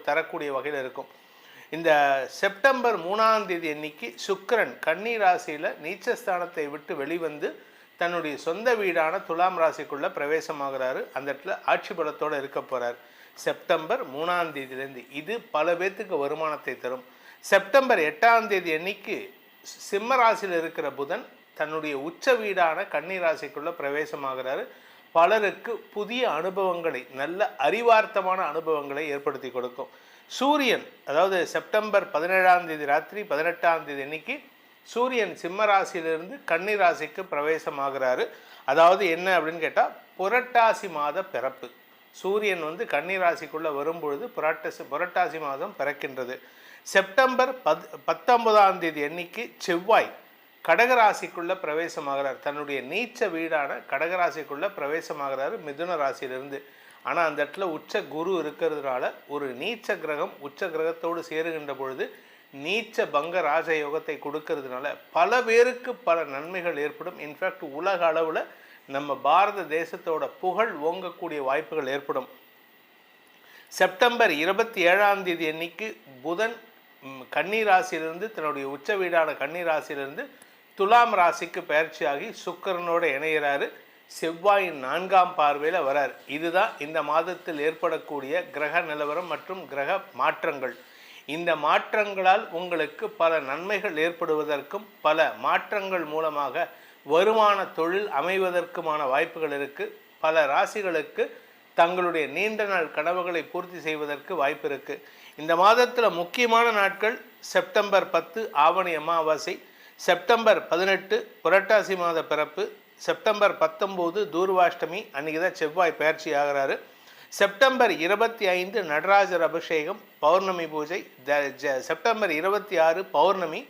தரக்கூடிய வகையில் இருக்கும். இந்த செப்டம்பர் 3ஆம் தேதி அன்னைக்கு சுக்கிரன் கன்னி ராசியில் நீச்சஸ்தானத்தை விட்டு வெளிவந்து தன்னுடைய சொந்த வீடான துலாம் ராசிக்குள்ளே பிரவேசமாகிறாரு. அந்த இடத்துல ஆட்சி பலத்தோடு இருக்க போகிறார் செப்டம்பர் 3ஆம் தேதியிலேருந்து. இது பல பேர்த்துக்கு வருமானத்தை தரும். செப்டம்பர் 8ஆம் தேதி அன்னைக்கு சிம்ம ராசியில் இருக்கிற புதன் தன்னுடைய உச்ச வீடான கன்னி ராசிக்குள்ளே பிரவேசமாகிறாரு. பலருக்கு புதிய அனுபவங்களை, நல்ல அறிவார்த்தமான அனுபவங்களை ஏற்படுத்தி கொடுக்கும். சூரியன், அதாவது செப்டம்பர் 17ஆம் தேதி ராத்திரி 18ஆம் தேதி அன்னைக்கு சூரியன் சிம்ம ராசியிலிருந்து கன்னி ராசிக்கு பிரவேசமாகிறாரு. அதாவது என்ன அப்படின்னு கேட்டால், புரட்டாசி மாத பிறப்பு. சூரியன் கன்னி ராசிக்குள்ளே வரும்பொழுது புரட்டாசி மாதம் பிறக்கின்றது. செப்டம்பர் 19ஆம் தேதி அன்னைக்கு செவ்வாய் கடகராசிக்குள்ளே பிரவேசமாகிறார். தன்னுடைய நீச்ச வீடான கடகராசிக்குள்ளே பிரவேசமாகிறாரு மிதுன ராசியிலிருந்து. ஆனால் அந்த இடத்துல உச்ச குரு இருக்கிறதுனால ஒரு நீச்ச கிரகம் உச்ச கிரகத்தோடு சேருகின்ற பொழுது நீச்ச பங்க ராஜயோகத்தை கொடுக்கறதுனால பல பேருக்கு பல நன்மைகள் ஏற்படும். இன்ஃபேக்ட் உலக அளவில் நம்ம பாரத தேசத்தோட புகழ் ஓங்கக்கூடிய வாய்ப்புகள் ஏற்படும். செப்டம்பர் 27ஆம் தேதி அன்னைக்கு புதன் கன்னி ராசியிலிருந்து தன்னுடைய உச்ச வீடான கன்னி ராசியிலிருந்து துலாம் ராசிக்கு பயிற்சியாகி சுக்கிரனோடு இணைகிறாரு. செவ்வாயின் 4ஆம் பார்வையில் வரார். இதுதான் இந்த மாதத்தில் ஏற்படக்கூடிய கிரக நிலவரம் மற்றும் கிரக மாற்றங்கள். இந்த மாற்றங்களால் உங்களுக்கு பல நன்மைகள் ஏற்படுவதற்கும் பல மாற்றங்கள் மூலமாக வருமான தொழில் அமைவதற்குமான வாய்ப்புகள் இருக்குது. பல ராசிகளுக்கு தங்களுடைய நீண்ட நாள் கனவுகளை பூர்த்தி செய்வதற்கு வாய்ப்பு இருக்குது. இந்த மாதத்தில் முக்கியமான நாட்கள் செப்டம்பர் 10 ஆவணி அமாவாசை, செப்டம்பர் 18 புரட்டாசி மாத பிறப்பு, செப்டம்பர் 19 தூர்வாஷ்டமி, அன்றைக்கி தான் செவ்வாய் பயிற்சி ஆகிறாரு. செப்டம்பர் 25 நடராஜர் அபிஷேகம் பௌர்ணமி பூஜை, செப்டம்பர் 26 பௌர்ணமி,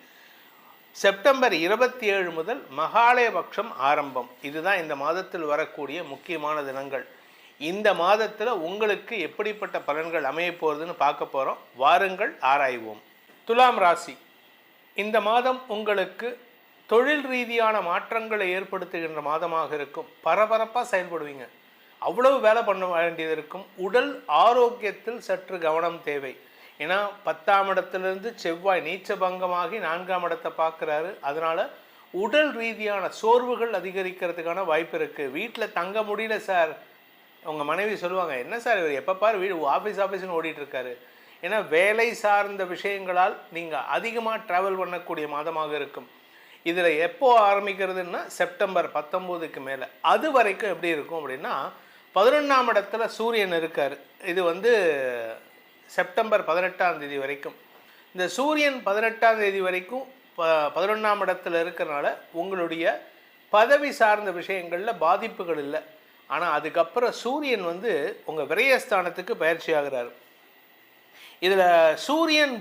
செப்டம்பர் 27 முதல் மகாலயபக்ஷம் ஆரம்பம். இதுதான் இந்த மாதத்தில் வரக்கூடிய முக்கியமான தினங்கள். இந்த மாதத்தில் உங்களுக்கு எப்படிப்பட்ட பலன்கள் அமைய போகிறதுன்னு பார்க்க போகிறோம். வாருங்கள் ஆராய்வோம். துலாம் ராசி, இந்த மாதம் உங்களுக்கு தொழில் ரீதியான மாற்றங்களை ஏற்படுத்துகின்ற மாதமாக இருக்கும். பரபரப்பாக செயல்படுவீங்க, அவ்வளவு வேலை பண்ண வேண்டியது இருக்கும். உடல் ஆரோக்கியத்தில் சற்று கவனம் தேவை. ஏன்னா 10ஆம் இடத்துலேருந்து செவ்வாய் நீச்ச பங்கமாகி 4ஆம் இடத்தை பார்க்குறாரு. அதனால் உடல் ரீதியான சோர்வுகள் அதிகரிக்கிறதுக்கான வாய்ப்பு இருக்குது. வீட்டில் தங்க முடியல சார், உங்கள் மனைவி சொல்லுவாங்க, என்ன சார் இவர் எப்போ பாரு வீடு ஆஃபீஸ்னு ஓடிட்டுருக்காரு. ஏன்னா வேலை சார்ந்த விஷயங்களால் நீங்கள் அதிகமாக ட்ராவல் பண்ணக்கூடிய மாதமாக இருக்கும். இதில் எப்போ ஆரம்பிக்கிறதுன்னா செப்டம்பர் 19க்கு மேலே. அது வரைக்கும் எப்படி இருக்கும் அப்படின்னா 11ஆம் இடத்துல சூரியன் இருக்கார். இது செப்டம்பர் 18ஆம் தேதி வரைக்கும். இந்த சூரியன் 18ஆம் தேதி வரைக்கும் 11ஆம் இடத்துல இருக்கிறனால உங்களுடைய பதவி சார்ந்த விஷயங்களில் பாதிப்புகள் இல்லை. ஆனால் அதுக்கப்புறம் சூரியன் உங்கள் விரயஸ்தானத்துக்கு பயிற்சி ஆகிறார். இதில் சூரியன்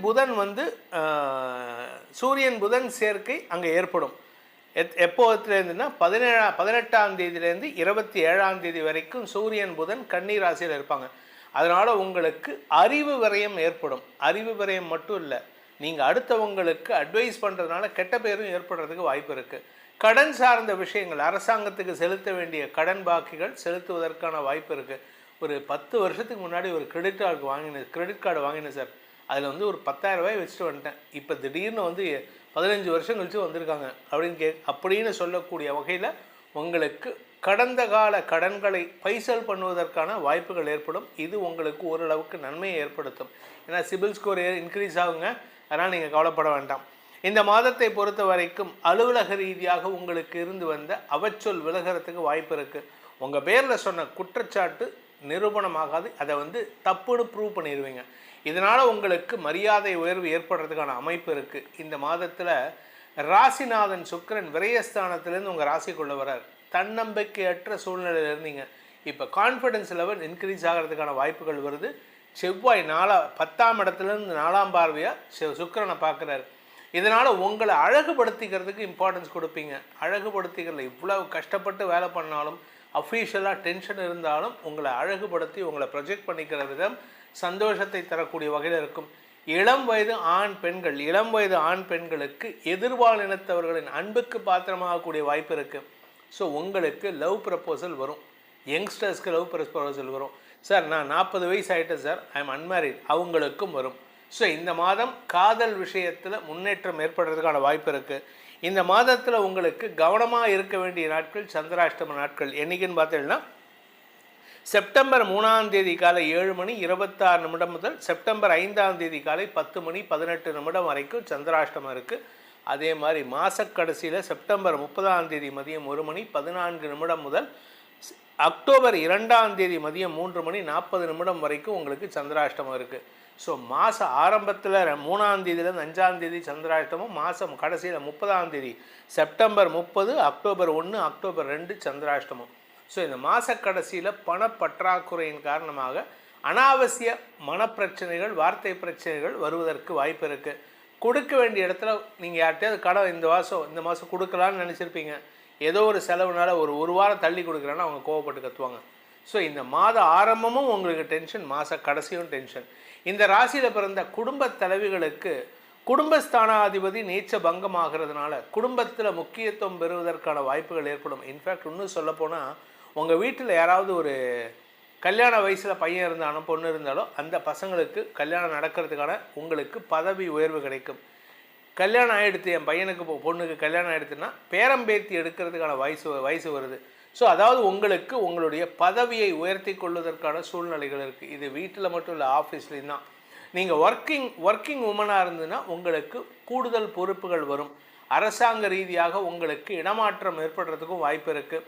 புதன் சேர்க்கை அங்கே ஏற்படும். எப்போதுலேருந்துன்னா 18ஆம் தேதியிலேருந்து 27ஆம் தேதி வரைக்கும் சூரியன் புதன் கன்னி ராசியில் இருப்பாங்க. அதனால் உங்களுக்கு அறிவு விரயம் ஏற்படும். அறிவு விரயம் மட்டும் இல்லை, நீங்கள் அடுத்தவங்களுக்கு அட்வைஸ் பண்ணுறதுனால கெட்ட பேரும் ஏற்படுறதுக்கு வாய்ப்பு இருக்குது. கடன் சார்ந்த விஷயங்கள், அரசாங்கத்துக்கு செலுத்த வேண்டிய கடன் பாக்கிகள் செலுத்துவதற்கான வாய்ப்பு இருக்குது. ஒரு 10 வருஷத்துக்கு முன்னாடி ஒரு கிரெடிட் கார்டு வாங்கினேன் சார். அதில் ஒரு 10,000 ரூபாய் வச்சுட்டு வந்துட்டேன். இப்போ திடீர்னு 15 வருஷம் கழிச்சு வந்திருக்காங்க அப்படின்னு சொல்லக்கூடிய வகையில் உங்களுக்கு கடந்த கால கடன்களை பைசல் பண்ணுவதற்கான வாய்ப்புகள் ஏற்படும். இது உங்களுக்கு ஓரளவுக்கு நன்மையை ஏற்படுத்தும். ஏன்னா சிபில் ஸ்கோர் இன்க்ரீஸ் ஆகுங்க. அதனால் நீங்கள் கவலைப்பட வேண்டாம். இந்த மாதத்தை பொறுத்த வரைக்கும் அலுவலக ரீதியாக உங்களுக்கு இருந்து வந்த அவச்சொல் விலகிறதுக்கு வாய்ப்பு இருக்குது. உங்கள் பேரில் சொன்ன குற்றச்சாட்டு நிரூபணமாகாது. அதை தப்புன்னு ப்ரூவ் பண்ணிடுவீங்க. இதனால் உங்களுக்கு மரியாதை உயர்வு ஏற்படுறதுக்கான அமைப்பு இருக்குது. இந்த மாதத்தில் ராசிநாதன் சுக்கிரன் விரயஸ்தானத்திலேருந்து உங்கள் ராசிக்குள்ளே வரார். தன்னம்பிக்கையற்ற சூழ்நிலையில் இருந்தீங்க, இப்போ கான்ஃபிடென்ஸ் லெவல் இன்க்ரீஸ் ஆகிறதுக்கான வாய்ப்புகள் வருது. செவ்வாய் 10ஆம் இடத்துலேருந்து 4ஆம் பார்வையாக சுக்கிரனை பார்க்குறாரு. இதனால் உங்களை அழகுபடுத்திக்கிறதுக்கு இம்பார்ட்டன்ஸ் கொடுப்பீங்க. அழகுபடுத்திக்கிறதுல இவ்வளவு கஷ்டப்பட்டு வேலை பண்ணாலும், அஃபீஷியலாக டென்ஷன் இருந்தாலும் உங்களை அழகுபடுத்தி உங்களை ப்ரொஜெக்ட் பண்ணிக்கிற விதம் சந்தோஷத்தை தரக்கூடிய வகையில் இருக்கும். இளம் வயது ஆண் பெண்களுக்கு எதிர்பாலினத்தவர்களின் அன்புக்கு பாத்திரமாகக்கூடிய வாய்ப்பு இருக்குது. ஸோ உங்களுக்கு லவ் ப்ரப்போசல் வரும். யங்ஸ்டர்ஸ்க்கு லவ் ப்ரப்போசல் வரும். சார் நான் 40 வயசு ஆகிட்டேன் சார், ஐ எம் அன்மேரிட், அவங்களுக்கும் வரும். ஸோ இந்த மாதம் காதல் விஷயத்தில் முன்னேற்றம் ஏற்படுறதுக்கான வாய்ப்பு இருக்குது. இந்த மாதத்தில் உங்களுக்கு கவனமாக இருக்க வேண்டிய நாட்கள் சந்திராஷ்டம நாட்கள். என்றைக்குன்னு பார்த்தீங்கன்னா செப்டம்பர் 3ஆம் தேதி காலை 7 மணி 26 நிமிடம் முதல் செப்டம்பர் 5ஆம் தேதி காலை 10 மணி 18 நிமிடம் வரைக்கும் சந்திராஷ்டமம் இருக்குது. அதே மாதிரி மாதக்கடைசியில் செப்டம்பர் 30ஆம் தேதி மதியம் 1 மணி 14 நிமிடம் முதல் அக்டோபர் 2ஆம் தேதி மதியம் 3 மணி 40 நிமிடம் வரைக்கும் உங்களுக்கு சந்திராஷ்டமம் இருக்குது. ஸோ மாத ஆரம்பத்தில் 3ஆம் தேதியிலேருந்து 5ஆம் தேதி சந்திராஷ்டமம், மாதம் கடைசியில் 30ஆம் தேதி செப்டம்பர் 30, அக்டோபர் 1, அக்டோபர் 2 சந்திராஷ்டமம். ஸோ இந்த மாத கடைசியில் பணப்பற்றாக்குறையின் காரணமாக அனாவசிய மனப்பிரச்சனைகள், வார்த்தை பிரச்சனைகள் வருவதற்கு வாய்ப்பு இருக்குது. கொடுக்க வேண்டிய இடத்துல நீங்கள் யார்கிட்டையாவது கடன் இந்த மாதம் கொடுக்கலான்னு நினச்சிருப்பீங்க. ஏதோ ஒரு செலவுனால ஒரு வாரம் தள்ளி கொடுக்குறேன்னா அவங்க கோவப்பட்டு கத்துவாங்க. ஸோ இந்த மாத ஆரம்பமும் உங்களுக்கு டென்ஷன், மாத கடைசியும் டென்ஷன். இந்த ராசியில் பிறந்த குடும்ப தலைவிகளுக்கு குடும்பஸ்தானாதிபதி நீச்ச பங்கம் ஆகிறதுனால குடும்பத்தில் முக்கியத்துவம் பெறுவதற்கான வாய்ப்புகள் ஏற்படும். இன்ஃபேக்ட் இன்னும் சொல்லப்போனால் உங்கள் வீட்டில் யாராவது ஒரு கல்யாண வயசில் பையன் இருந்தாலும் பொண்ணு இருந்தாலும் அந்த பசங்களுக்கு கல்யாணம் நடக்கிறதுக்கான உங்களுக்கு பதவி உயர்வு கிடைக்கும். கல்யாணம் ஆகிடுத்து, என் பையனுக்கு பொண்ணுக்கு கல்யாணம் ஆகிடுத்துன்னா பேரம்பேத்தி எடுக்கிறதுக்கான வயசு வருது. ஸோ அதாவது உங்களுக்கு உங்களுடைய பதவியை உயர்த்தி கொள்வதற்கான சூழ்நிலைகள் இருக்குது. இது வீட்டில் மட்டும் இல்லை, ஆஃபீஸ்லேயும் தான். நீங்கள் ஒர்க்கிங் உமனாக இருந்ததுன்னா உங்களுக்கு கூடுதல் பொறுப்புகள் வரும். அரசாங்க ரீதியாக உங்களுக்கு இடமாற்றம் ஏற்படுறதுக்கும் வாய்ப்பு இருக்குது.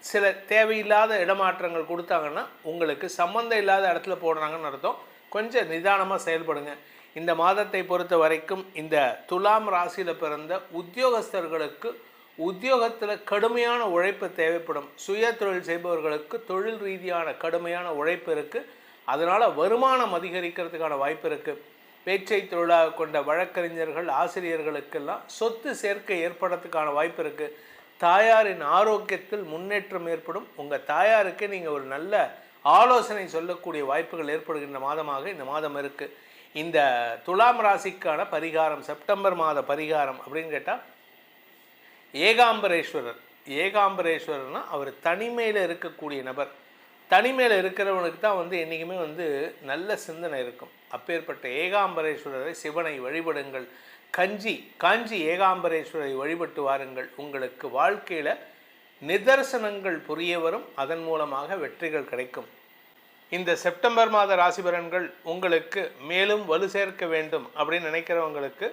சில தேவையில்லாத இடமாற்றங்கள் கொடுத்தாங்கன்னா உங்களுக்கு சம்மந்தம் இல்லாத இடத்துல போடுறாங்கன்னு அர்த்தம். கொஞ்சம் நிதானமாக செயல்படுங்க. இந்த மாதத்தை பொறுத்த வரைக்கும் இந்த துலாம் ராசியில் பிறந்த உத்தியோகஸ்தர்களுக்கு உத்தியோகத்தில் கடுமையான உழைப்பு தேவைப்படும். சுய தொழில் செய்பவர்களுக்கு தொழில் ரீதியான கடுமையான உழைப்பு இருக்குது. அதனால் வருமானம் அதிகரிக்கிறதுக்கான வாய்ப்பு இருக்குது. பேச்சை தொழிலாக கொண்ட வழக்கறிஞர்கள், ஆசிரியர்களுக்கெல்லாம் சொத்து சேர்க்கை ஏற்படுறதுக்கான வாய்ப்பு இருக்குது. தாயாரின் ஆரோக்கியத்தில் முன்னேற்றம் ஏற்படும். உங்கள் தாயாருக்கு நீங்கள் ஒரு நல்ல ஆலோசனை சொல்லக்கூடிய வாய்ப்புகள் ஏற்படுகின்ற மாதமாக இந்த மாதம் இருக்குது. இந்த துலாம் ராசிக்கான பரிகாரம், செப்டம்பர் மாத பரிகாரம் அப்படின்னு கேட்டால் ஏகாம்பரேஸ்வரர்னா அவர் தனிமையில் இருக்கக்கூடிய நபர். தனிமையில் இருக்கிறவனுக்கு தான் என்றைக்குமே நல்ல சிந்தனை இருக்கும். அப்பேற்பட்ட ஏகாம்பரேஸ்வரரை, சிவனை வழிபடுங்கள். காஞ்சி ஏகாம்பரேஸ்வரரை வழிபட்டு வாருங்கள். உங்களுக்கு வாழ்க்கையில் நிதர்சனங்கள் புரிய வரும். அதன் மூலமாக வெற்றிகள் கிடைக்கும். இந்த செப்டம்பர் மாத ராசி பலன்கள் உங்களுக்கு மேலும் வலு சேர்க்க வேண்டும் அப்படின்னு நினைக்கிறவங்களுக்கு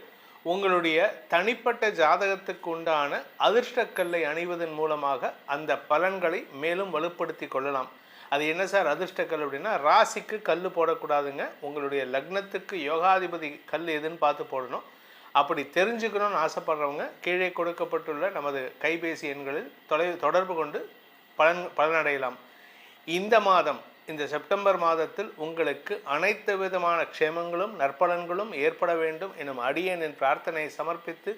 உங்களுடைய தனிப்பட்ட ஜாதகத்துக்கு உண்டான அதிர்ஷ்டக்கல்லை அணிவதன் மூலமாக அந்த பலன்களை மேலும் வலுப்படுத்தி கொள்ளலாம். அது என்ன சார் அதிர்ஷ்டக்கல் அப்படின்னா, ராசிக்கு கல் போடக்கூடாதுங்க. உங்களுடைய லக்னத்துக்கு யோகாதிபதி கல் எதுன்னு பார்த்து போடணும். அப்படி தெரிஞ்சுக்கணும்னு ஆசைப்படுறவங்க கீழே கொடுக்கப்பட்டுள்ள நமது கைபேசி எண்களில் தொடர்பு கொண்டு பலனடையலாம். இந்த மாதம், இந்த செப்டம்பர் மாதத்தில் உங்களுக்கு அனைத்து விதமான க்ஷேமங்களும் நற்பலன்களும் ஏற்பட வேண்டும் எனும் அடியேனின் பிரார்த்தனையை சமர்ப்பித்து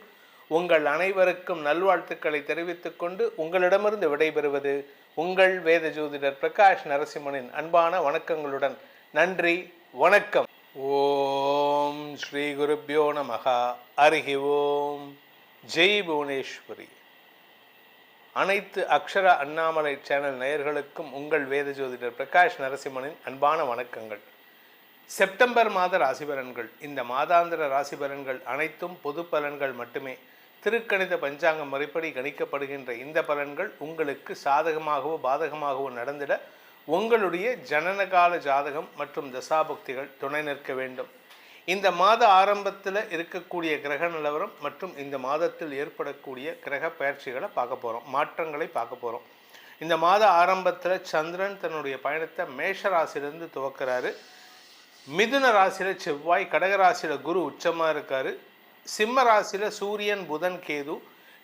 உங்கள் அனைவருக்கும் நல்வாழ்த்துக்களை தெரிவித்துக் கொண்டு உங்களிடமிருந்து விடைபெறுவது உங்கள் வேத ஜோதிடர் பிரகாஷ் நரசிம்மனின் அன்பான வணக்கங்களுடன். நன்றி, வணக்கம். ஓம் ஸ்ரீ குருப்யோ நமஹ. ஹரி ஓம். ஜெய் புவனேஸ்வரி. அனைத்து அக்ஷர அண்ணாமலை சேனல் நேயர்களுக்கும் உங்கள் வேத ஜோதிடர் பிரகாஷ் நரசிம்மனின் அன்பான வணக்கங்கள். செப்டம்பர் மாத ராசி பலன்கள். இந்த மாதாந்திர ராசி பலன்கள் அனைத்தும் பொது பலன்கள் மட்டுமே. திருக்கணித பஞ்சாங்க முறைப்படி கணிக்கப்படுகின்ற இந்த பலன்கள் உங்களுக்கு சாதகமாகவோ பாதகமாகவோ நடந்திட உங்களுடைய ஜனனகால ஜாதகம் மற்றும் தசாபுக்திகள் துணை நிற்க வேண்டும். இந்த மாத ஆரம்பத்தில் இருக்கக்கூடிய கிரக நிலவரம் மற்றும் இந்த மாதத்தில் ஏற்படக்கூடிய கிரக பயிற்சிகளை பார்க்க போகிறோம், மாற்றங்களை பார்க்க போகிறோம். இந்த மாத ஆரம்பத்தில் சந்திரன் தன்னுடைய பயணத்தை மேஷ ராசியிலேருந்து துவக்கிறாரு. மிதுன ராசியில் செவ்வாய், கடகராசியில் குரு உச்சமாக இருக்கார். சிம்ம ராசியில் சூரியன், புதன், கேது,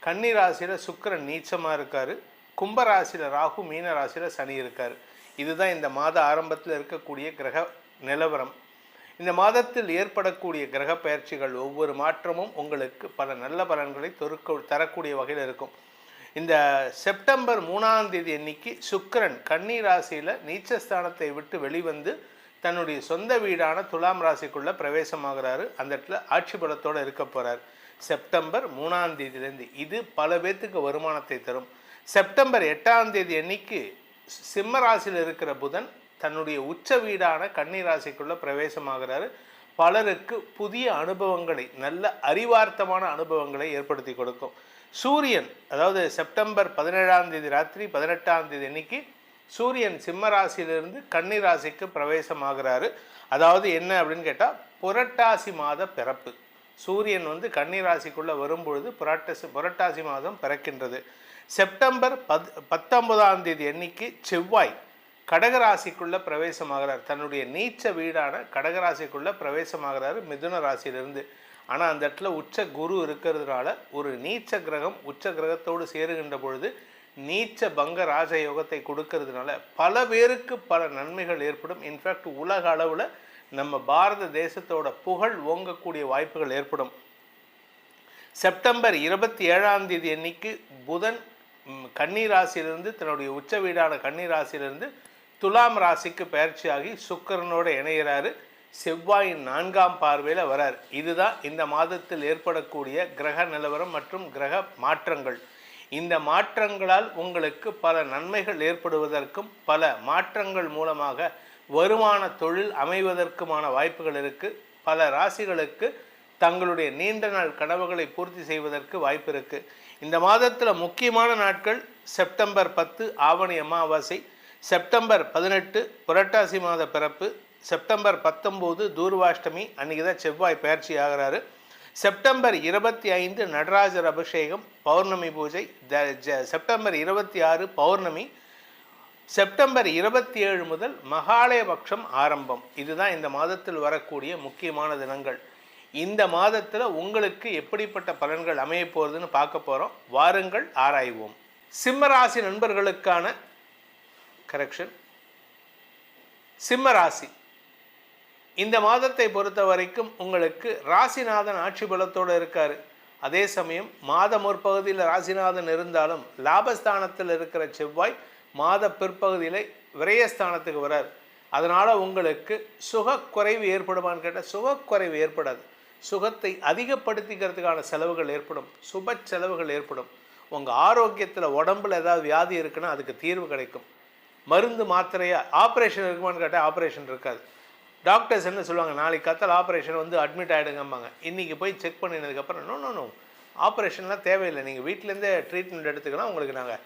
கன்னி ராசியில் சுக்கிரன் நீச்சமாக இருக்கார். கும்பராசியில் ராகு, மீன ராசியில் சனி இருக்கார். இதுதான் இந்த மாத ஆரம்பத்தில் இருக்கக்கூடிய கிரக நிலவரம். இந்த மாதத்தில் ஏற்படக்கூடிய கிரக பயிற்சிகள் ஒவ்வொரு மாற்றமும் உங்களுக்கு பல நல்ல பலன்களை தரக்கூடிய வகையில் இருக்கும். இந்த செப்டம்பர் 3ஆம் தேதி அன்னைக்கு சுக்கிரன் கன்னி ராசியில் நீச்சஸ்தானத்தை விட்டு வெளிவந்து தன்னுடைய சொந்த வீடான துலாம் ராசிக்குள்ளே பிரவேசமாகிறாரு. அந்த இடத்துல ஆட்சி பலத்தோடு இருக்க போகிறார் செப்டம்பர் 3ஆம் தேதியிலேருந்து. இது பல பேர்த்துக்கு வருமானத்தை தரும். செப்டம்பர் 8ஆம் தேதி அன்னைக்கு சிம்ம ராசியில் இருக்கிற புதன் தன்னுடைய உச்ச வீடான கன்னி ராசிக்குள்ளே பிரவேசமாகிறாரு. பலருக்கு புதிய அனுபவங்களை, நல்ல அறிவார்த்தமான அனுபவங்களை ஏற்படுத்தி கொடுக்கும். சூரியன், அதாவது செப்டம்பர் 17ஆம் தேதி ராத்திரி 18ஆம் தேதி அன்னைக்கு சூரியன் சிம்ம ராசியிலிருந்து கன்னி ராசிக்கு பிரவேசமாகிறாரு. அதாவது என்ன அப்படின்னு கேட்டால், புரட்டாசி மாத பிறப்பு. சூரியன் கன்னி ராசிக்குள்ளே வரும்பொழுது புரட்டாசி மாதம் பிறக்கின்றது. செப்டம்பர் 19ஆம் தேதி அன்னைக்கு செவ்வாய் கடகராசிக்குள்ளே பிரவேசமாகிறார். தன்னுடைய நீச்ச வீடான கடகராசிக்குள்ளே பிரவேசமாகிறாரு மிதுன ராசியிலிருந்து. ஆனால் அந்த இடத்துல உச்ச குரு இருக்கிறதுனால ஒரு நீச்ச கிரகம் உச்ச கிரகத்தோடு சேருகின்ற பொழுது நீச்ச பங்க ராஜயோகத்தை கொடுக்கறதுனால பல பேருக்கு பல நன்மைகள் ஏற்படும். இன்ஃபேக்ட் உலக அளவில் நம்ம பாரத தேசத்தோட புகழ் ஓங்கக்கூடிய வாய்ப்புகள் ஏற்படும். செப்டம்பர் 27ஆம் தேதி அன்னைக்கு புதன் கன்னி ராசியிலிருந்து தன்னுடைய உச்ச வீடான கன்னி ராசியிலிருந்து துலாம் ராசிக்கு பயிற்சியாகி சுக்கிரனோடு இணைகிறாரு. செவ்வாயின் 4ஆம் பார்வையில் வரார். இதுதான் இந்த மாதத்தில் ஏற்படக்கூடிய கிரக நிலவரம் மற்றும் கிரக மாற்றங்கள். இந்த மாற்றங்களால் உங்களுக்கு பல நன்மைகள் ஏற்படுவதற்கும் பல மாற்றங்கள் மூலமாக வருமான தொழில் அமைவதற்குமான வாய்ப்புகள் இருக்குது. பல ராசிகளுக்கு தங்களுடைய நீண்ட நாள் கனவுகளை பூர்த்தி செய்வதற்கு வாய்ப்பு இருக்குது. இந்த மாதத்தில் முக்கியமான நாட்கள் செப்டம்பர் 10 ஆவணி அமாவாசை, செப்டம்பர் 18 புரட்டாசி மாத பிறப்பு, செப்டம்பர் 19 தூர்வாஷ்டமி, அன்றைக்கி தான் செவ்வாய் பயிற்சி ஆகிறாரு. செப்டம்பர் 25 நடராஜர் அபிஷேகம் பௌர்ணமி பூஜை, செப்டம்பர் 26 பௌர்ணமி, செப்டம்பர் 27 முதல் மகாலயபக்ஷம் ஆரம்பம். இதுதான் இந்த மாதத்தில் வரக்கூடிய முக்கியமான தினங்கள். இந்த மாதத்தில் உங்களுக்கு எப்படிப்பட்ட பலன்கள் அமைய போகிறதுன்னு பார்க்க போகிறோம். வாருங்கள் ஆராய்வோம். சிம்மராசி நண்பர்களுக்கான கரெக்ஷன். சிம்மராசி இந்த மாதத்தை பொறுத்த வரைக்கும் உங்களுக்கு ராசிநாதன் ஆட்சி பலத்தோடு இருக்கார். அதே சமயம் மாத முற்பகுதியில் ராசிநாதன் இருந்தாலும் லாபஸ்தானத்தில் இருக்கிற செவ்வாய் மாத பிற்பகுதியில் விரயஸ்தானத்துக்கு வரார். அதனால் உங்களுக்கு சுகக்குறைவு ஏற்படுமான்னு கேட்டால் சுகக்குறைவு ஏற்படாது. சுகத்தை அதிகப்படுத்திக்கிறதுக்கான செலவுகள் ஏற்படும், சுப செலவுகள் ஏற்படும். உங்கள் ஆரோக்கியத்தில் உடம்பில் ஏதாவது வியாதி இருக்குன்னா அதுக்கு தீர்வு கிடைக்கும். மருந்து மாத்திரையாக ஆப்ரேஷன் இருக்குமான்னு கேட்டால் ஆப்ரேஷன் இருக்காது. டாக்டர்ஸ் என்ன சொல்லுவாங்க, நாளைக்கு கத்தல் ஆப்ரேஷன் வந்து அட்மிட் ஆகிடுங்கம்பாங்க. இன்றைக்கி போய் செக் பண்ணினதுக்கப்புறம் நோ ஆப்ரேஷன்லாம் தேவையில்லை, நீங்கள் வீட்டிலேருந்தே ட்ரீட்மெண்ட் எடுத்துக்கலாம், உங்களுக்கு நாங்கள்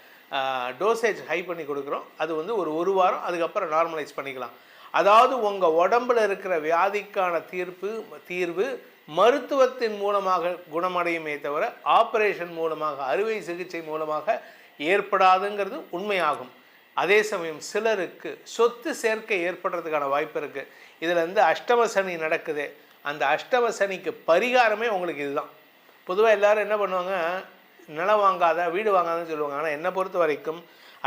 டோசேஜ் ஹை பண்ணி கொடுக்குறோம், அது வந்து ஒரு வாரம், அதுக்கப்புறம் நார்மலைஸ் பண்ணிக்கலாம். அதாவது உங்கள் உடம்பில் இருக்கிற வியாதிக்கான தீர்வு மருத்துவத்தின் மூலமாக குணமடையுமே தவிர ஆப்ரேஷன் மூலமாக அறுவை சிகிச்சை மூலமாக ஏற்படாதுங்கிறது உண்மையாகும். அதே சமயம் சிலருக்கு சொத்து சேர்க்கை ஏற்படுறதுக்கான வாய்ப்பு இருக்குது. இதில் வந்து அஷ்டம சனி நடக்குது. அந்த அஷ்டம சனிக்கு பரிகாரமே உங்களுக்கு இதுதான். பொதுவாக எல்லோரும் என்ன பண்ணுவாங்க, நிலம் வாங்காத வீடு வாங்காதன்னு சொல்லுவாங்க. ஆனால் என்னை பொறுத்த வரைக்கும்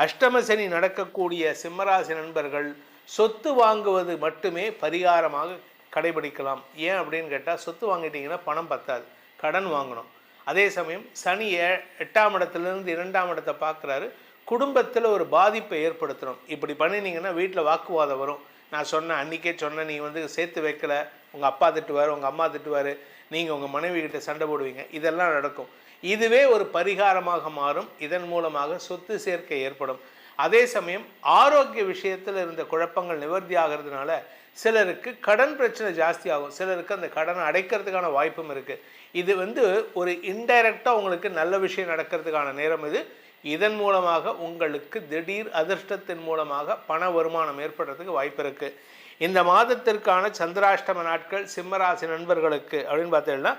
அஷ்டம சனி நடக்கக்கூடிய சிம்மராசி நண்பர்கள் சொத்து வாங்குவது மட்டுமே பரிகாரமாக கடைபிடிக்கலாம். ஏன் அப்படின்னு கேட்டால், சொத்து வாங்கிட்டீங்கன்னா பணம் பத்தாது, கடன் வாங்கணும். அதே சமயம் சனி 8ஆம் இடத்துலேருந்து 2ஆம் இடத்தை பார்க்குறாரு, குடும்பத்தில் ஒரு பாதிப்பை ஏற்படுத்தணும். இப்படி பண்ணினீங்கன்னா வீட்டில் வாக்குவாதம் வரும். நான் சொன்னேன், அன்றைக்கே சொன்னேன், நீங்கள் வந்து சேர்த்து வைக்கலை, உங்கள் அப்பா திட்டுவார், உங்கள் அம்மா திட்டுவார், நீங்கள் உங்கள் மனைவி கிட்ட சண்டை போடுவீங்க, இதெல்லாம் நடக்கும். இதுவே ஒரு பரிகாரமாக மாறும். இதன் மூலமாக சொத்து சேர்க்கை ஏற்படும். அதே சமயம் ஆரோக்கிய விஷயத்தில் இருந்த குழப்பங்கள் நிவர்த்தி ஆகிறதுனால சிலருக்கு கடன் பிரச்சனை ஜாஸ்தி ஆகும். சிலருக்கு அந்த கடனை அடைக்கிறதுக்கான வாய்ப்பும் இருக்குது. இது வந்து ஒரு இன்டைரக்டாக உங்களுக்கு நல்ல விஷயம் நடக்கிறதுக்கான நேரம் இது. இதன் மூலமாக உங்களுக்கு திடீர் அதிர்ஷ்டத்தின் மூலமாக பண வருமானம் ஏற்படுறதுக்கு வாய்ப்பு இருக்குது. இந்த மாதத்திற்கான சந்திராஷ்டம நாட்கள் சிம்மராசி நண்பர்களுக்கு அப்படின்னு பார்த்தீங்கன்னா,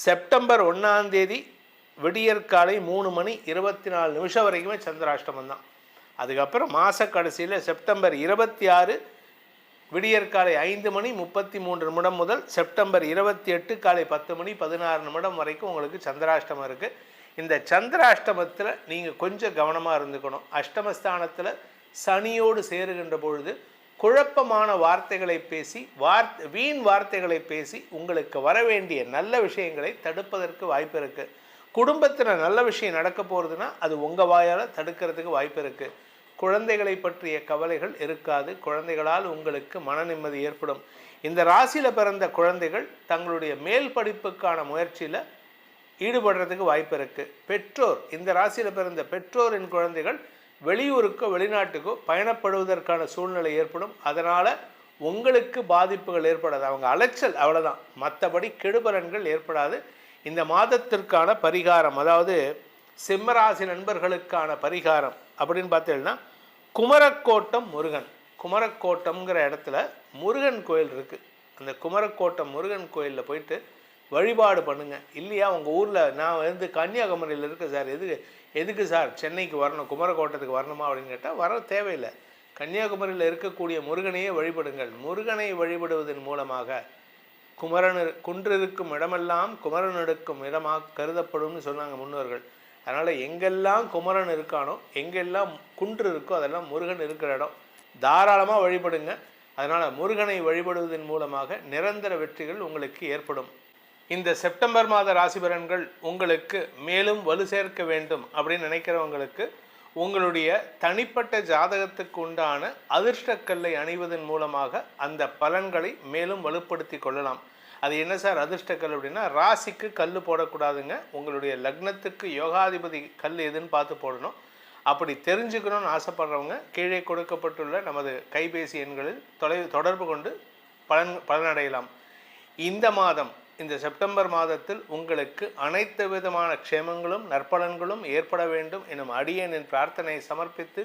செப்டம்பர் 1ஆம் தேதி விடியற்காலை 3:24 வரைக்குமே சந்திராஷ்டமம் தான். அதுக்கப்புறம் மாத கடைசியில் செப்டம்பர் 26 விடியற்காலை 5:33 முதல் செப்டம்பர் 28 காலை 10:16 வரைக்கும் உங்களுக்கு சந்திராஷ்டமம் இருக்குது. இந்த சந்திராஷ்டமத்தில் நீங்கள் கொஞ்சம் கவனமாக இருந்துக்கணும். அஷ்டமஸ்தானத்தில் சனியோடு சேருகின்ற பொழுது குழப்பமான வார்த்தைகளை பேசி வீண் வார்த்தைகளை பேசி உங்களுக்கு வர வேண்டிய நல்ல விஷயங்களை தடுப்பதற்கு வாய்ப்பு இருக்குது. குடும்பத்தில் நல்ல விஷயம் நடக்க போகிறதுனா அது உங்கள் வாயால் தடுக்கிறதுக்கு வாய்ப்பு இருக்குது. குழந்தைகளை பற்றிய கவலைகள் இருக்காது. குழந்தைகளால் உங்களுக்கு மன நிம்மதி ஏற்படும். இந்த ராசியில் பிறந்த குழந்தைகள் தங்களுடைய மேல் படிப்புக்கான முயற்சியில் ஈடுபடுறதுக்கு வாய்ப்பு இருக்குது. பெற்றோர், இந்த ராசியில் பிறந்த பெற்றோரின் குழந்தைகள் வெளியூருக்கோ வெளிநாட்டுக்கோ பயணப்படுவதற்கான சூழ்நிலை ஏற்படும். அதனால் உங்களுக்கு பாதிப்புகள் ஏற்படாது, அவங்க அலைச்சல், அவ்வளோதான். மற்றபடி கெடுபலன்கள் ஏற்படாது. இந்த மாதத்திற்கான பரிகாரம், அதாவது சிம்மராசி நண்பர்களுக்கான பரிகாரம் அப்படின்னு பார்த்தீங்கன்னா, குமரக்கோட்டம் முருகன். குமரக்கோட்டம்ங்கிற இடத்துல முருகன் கோயில் இருக்குது. அந்த குமரக்கோட்டம் முருகன் கோயிலில் போயிட்டு வழிபாடு பண்ணுங்கள். இல்லையா உங்கள் ஊரில், நான் வந்து கன்னியாகுமரியில் இருக்கேன் சார், எதுக்கு சார் சென்னைக்கு வரணும், குமரக்கோட்டத்துக்கு வரணுமா அப்படின்னு கேட்டால் வர தேவையில்லை. கன்னியாகுமரியில் இருக்கக்கூடிய முருகனையே வழிபடுங்கள். முருகனை வழிபடுவதன் மூலமாக குன்றிருக்கும் இடமெல்லாம் குமரன் எடுக்கும் இடமாக கருதப்படும்னு சொன்னாங்க முன்னோர்கள். அதனால் எங்கெல்லாம் குமரன் இருக்கானோ, எங்கெல்லாம் குன்று இருக்கோ அதெல்லாம் முருகன் இருக்கிற இடம். தாராளமாக வழிபடுங்க. அதனால் முருகனை வழிபடுவதன் மூலமாக நிரந்தர வெற்றிகள் உங்களுக்கு ஏற்படும். இந்த செப்டம்பர் மாத ராசி பலன்கள் உங்களுக்கு மேலும் வலு சேர்க்க வேண்டும் அப்படின்னு நினைக்கிறவங்களுக்கு உங்களுடைய தனிப்பட்ட ஜாதகத்துக்கு உண்டான அதிர்ஷ்டக்கல்லை அணிவதன் மூலமாக அந்த பலன்களை மேலும் வலுப்படுத்தி கொள்ளலாம். அது என்ன சார் அதிர்ஷ்டக்கல் அப்படின்னா, ராசிக்கு கல் போடக்கூடாதுங்க. உங்களுடைய லக்னத்துக்கு யோகாதிபதி கல் எதுன்னு பார்த்து போடணும். அப்படி தெரிஞ்சுக்கணும்னு ஆசைப்படுறவங்க கீழே கொடுக்கப்பட்டுள்ள நமது கைபேசி எண்களில் தொடர்பு கொண்டு பலனடையலாம். இந்த மாதம், இந்த செப்டம்பர் மாதத்தில் உங்களுக்கு அனைத்து விதமான க்ஷேமங்களும் நற்பலன்களும் ஏற்பட வேண்டும் எனும் அடியேனின் பிரார்த்தனையை சமர்ப்பித்து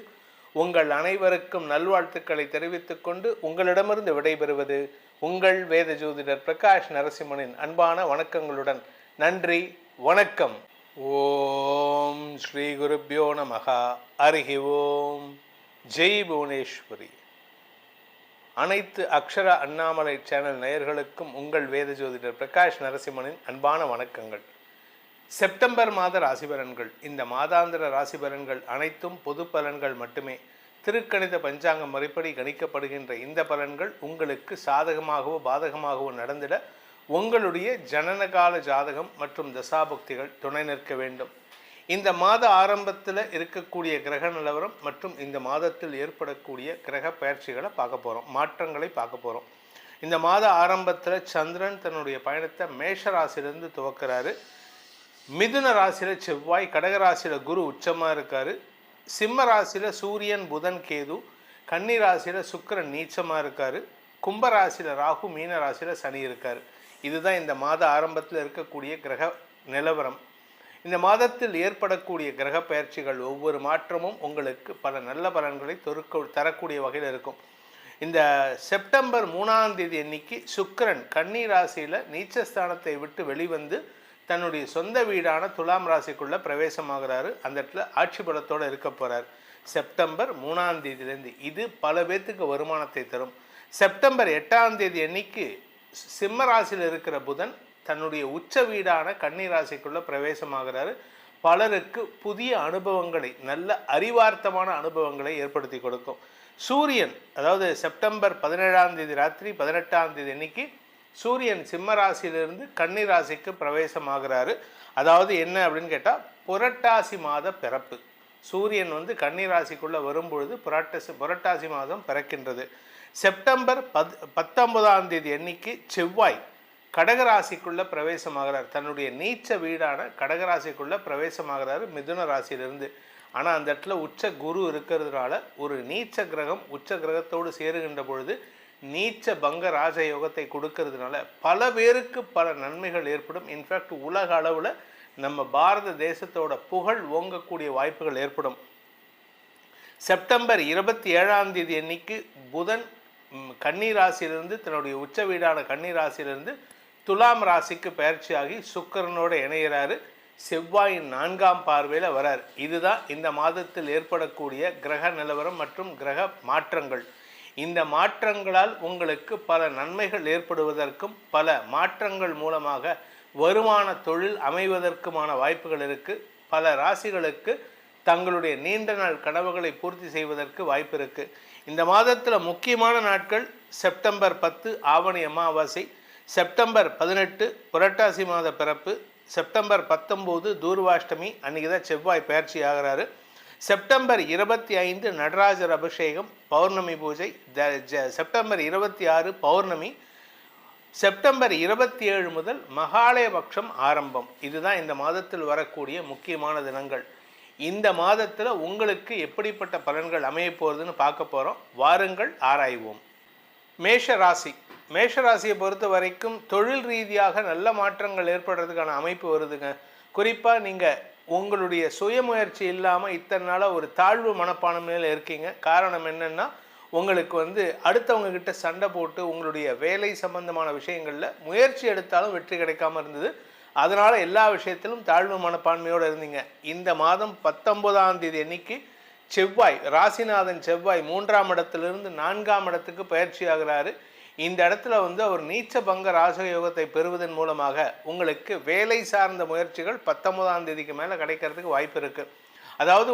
உங்கள் அனைவருக்கும் நல்வாழ்த்துக்களை தெரிவித்துக் கொண்டு உங்களிடமிருந்து விடைபெறுவது உங்கள் வேத ஜோதிடர் பிரகாஷ் நரசிம்மனின் அன்பான வணக்கங்களுடன். நன்றி, வணக்கம். ஓம் ஸ்ரீ குருப்யோ நமஹ. ஹரி ஓம். ஜெய் புவனேஸ்வரி. அனைத்து அக்ஷர அண்ணாமலை சேனல் நேயர்களுக்கும் உங்கள் வேத ஜோதிடர் பிரகாஷ் நரசிம்மனின் அன்பான வணக்கங்கள். செப்டம்பர் மாத ராசிபலன்கள். இந்த மாதாந்திர ராசிபலன்கள் அனைத்தும் பொது பலன்கள் மட்டுமே. திருக்கணித பஞ்சாங்கம் முறைப்படி கணிக்கப்படுகின்ற இந்த பலன்கள் உங்களுக்கு சாதகமாகவோ பாதகமாகவோ நடந்திட உங்களுடைய ஜனனகால ஜாதகம் மற்றும் தசாபுக்திகள் துணை நிற்க வேண்டும். இந்த மாத ஆரம்பத்தில் இருக்கக்கூடிய கிரக நிலவரம் மற்றும் இந்த மாதத்தில் ஏற்படக்கூடிய கிரக பயிற்சிகளை பார்க்க போகிறோம், மாற்றங்களை பார்க்க போகிறோம். இந்த மாத ஆரம்பத்தில் சந்திரன் தன்னுடைய பயணத்தை மேஷ ராசியிலிருந்து துவக்கிறாரு. மிதுன ராசியில் செவ்வாய், கடகராசியில் குரு உச்சமாக இருக்கார். சிம்ம ராசியில் சூரியன், புதன், கேது, கன்னி ராசியில் சுக்கிரன் நீச்சமாக இருக்கார். கும்பராசியில் ராகு, மீன ராசியில் சனி இருக்கார். இதுதான் இந்த மாத ஆரம்பத்தில் இருக்கக்கூடிய கிரக நிலவரம். இந்த மாதத்தில் ஏற்படக்கூடிய கிரக பயிற்சிகள் ஒவ்வொரு மாற்றமும் உங்களுக்கு பல நல்ல பலன்களை தரக்கூடிய வகையில் இருக்கும். இந்த செப்டம்பர் 3ஆம் தேதி அன்னைக்கு சுக்கிரன் கன்னி ராசியில் நீச்சஸ்தானத்தை விட்டு வெளிவந்து தன்னுடைய சொந்த வீடான துலாம் ராசிக்குள்ளே பிரவேசமாகிறாரு. அந்த இடத்துல ஆட்சி பலத்தோடு இருக்க போகிறார் செப்டம்பர் 3ஆம் தேதியிலேருந்து. இது பல பேர்த்துக்கு வருமானத்தை தரும். செப்டம்பர் 8ஆம் தேதி அன்னைக்கு சிம்ம ராசியில் இருக்கிற புதன் தன்னுடைய உச்ச வீடான கன்னி ராசிக்குள்ளே பிரவேசமாகிறாரு. பலருக்கு புதிய அனுபவங்களை, நல்ல அறிவார்த்தமான அனுபவங்களை ஏற்படுத்தி கொடுக்கும். சூரியன், அதாவது செப்டம்பர் 17ஆம் தேதி ராத்திரி 18ஆம் தேதி அன்னைக்கு சூரியன் சிம்ம ராசியிலிருந்து கன்னி ராசிக்கு பிரவேசமாகிறாரு. அதாவது என்ன அப்படின்னு கேட்டால், புரட்டாசி மாத பிறப்பு. சூரியன் கன்னி ராசிக்குள்ளே வரும்பொழுது புரட்டாசி மாதம் பிறக்கின்றது. செப்டம்பர் 19ஆம் தேதி அன்னைக்கு செவ்வாய் கடகராசிக்குள்ளே பிரவேசமாகிறார். தன்னுடைய நீச்ச வீடான கடகராசிக்குள்ளே பிரவேசமாகிறாரு மிதுன ராசியிலிருந்து. ஆனால் அந்த இடத்துல உச்ச குரு இருக்கிறதுனால ஒரு நீச்ச கிரகம் உச்ச கிரகத்தோடு சேருகின்ற பொழுது நீச்ச பங்க ராஜயோகத்தை கொடுக்கறதுனால பல பேருக்கு பல நன்மைகள் ஏற்படும். இன்ஃபேக்ட் உலக அளவில் நம்ம பாரத தேசத்தோட புகழ் ஓங்கக்கூடிய வாய்ப்புகள் ஏற்படும். செப்டம்பர் 27ஆம் தேதி அன்னைக்கு புதன் கன்னி ராசியிலிருந்து தன்னுடைய உச்ச வீடான கன்னி ராசியிலிருந்து துலாம் ராசிக்கு பயிற்சியாகி சுக்கிரனோடு இணைகிறாரு. செவ்வாயின் 4ஆம் பார்வையில் வரார். இதுதான் இந்த மாதத்தில் ஏற்படக்கூடிய கிரக நிலவரம் மற்றும் கிரக மாற்றங்கள். இந்த மாற்றங்களால் உங்களுக்கு பல நன்மைகள் ஏற்படுவதற்கும் பல மாற்றங்கள் மூலமாக வருமான தொழில் அமைவதற்குமான வாய்ப்புகள் இருக்குது. பல ராசிகளுக்கு தங்களுடைய நீண்ட நாள் கனவுகளை பூர்த்தி செய்வதற்கு வாய்ப்பு இருக்குது. இந்த மாதத்தில் முக்கியமான நாட்கள் செப்டம்பர் 10 ஆவணி அமாவாசை, செப்டம்பர் 18 புரட்டாசி மாத பிறப்பு, செப்டம்பர் 19 தூர்வாஷ்டமி, அன்றைக்கி தான் செவ்வாய் பயிற்சி ஆகிறாரு. செப்டம்பர் 25 நடராஜர் அபிஷேகம், பௌர்ணமி பூஜை. செப்டம்பர் 26 பௌர்ணமி. செப்டம்பர் 27 முதல் மகாலயபக்ஷம் ஆரம்பம். இதுதான் இந்த மாதத்தில் வரக்கூடிய முக்கியமான தினங்கள். இந்த மாதத்தில் உங்களுக்கு எப்படிப்பட்ட பலன்கள் அமைய போகிறதுன்னு பார்க்க போகிறோம். வாருங்கள் ஆராய்வோம். மேஷ ராசி. மேஷராசியை பொறுத்த வரைக்கும் தொழில் ரீதியாக நல்ல மாற்றங்கள் ஏற்படுறதுக்கான அமைப்பு வருதுங்க. குறிப்பாக நீங்கள் உங்களுடைய சுயமுயற்சி இல்லாமல் இத்தனை நாளாக ஒரு தாழ்வு மனப்பான்மையில் இருக்கீங்க. காரணம் என்னென்னா, உங்களுக்கு அடுத்தவங்க கிட்ட சண்டை போட்டு உங்களுடைய வேலை சம்பந்தமான விஷயங்களில் முயற்சி எடுத்தாலும் வெற்றி கிடைக்காமல் இருந்தது. அதனால் எல்லா விஷயத்திலும் தாழ்வு மனப்பான்மையோடு இருந்தீங்க. இந்த மாதம் 19ஆம் தேதி அன்னைக்கு செவ்வாய், ராசிநாதன் செவ்வாய் 3ஆம் இடத்திலிருந்து 4ஆம் இடத்துக்கு பயிற்சி ஆகிறாரு. இந்த இடத்துல அவர் நீச்ச பங்க ராஜயோகத்தை பெறுவதன் மூலமாக உங்களுக்கு வேலை சார்ந்த முயற்சிகள் 19ஆம் தேதிக்கு மேலே கிடைக்கிறதுக்கு வாய்ப்பு இருக்குது. அதாவது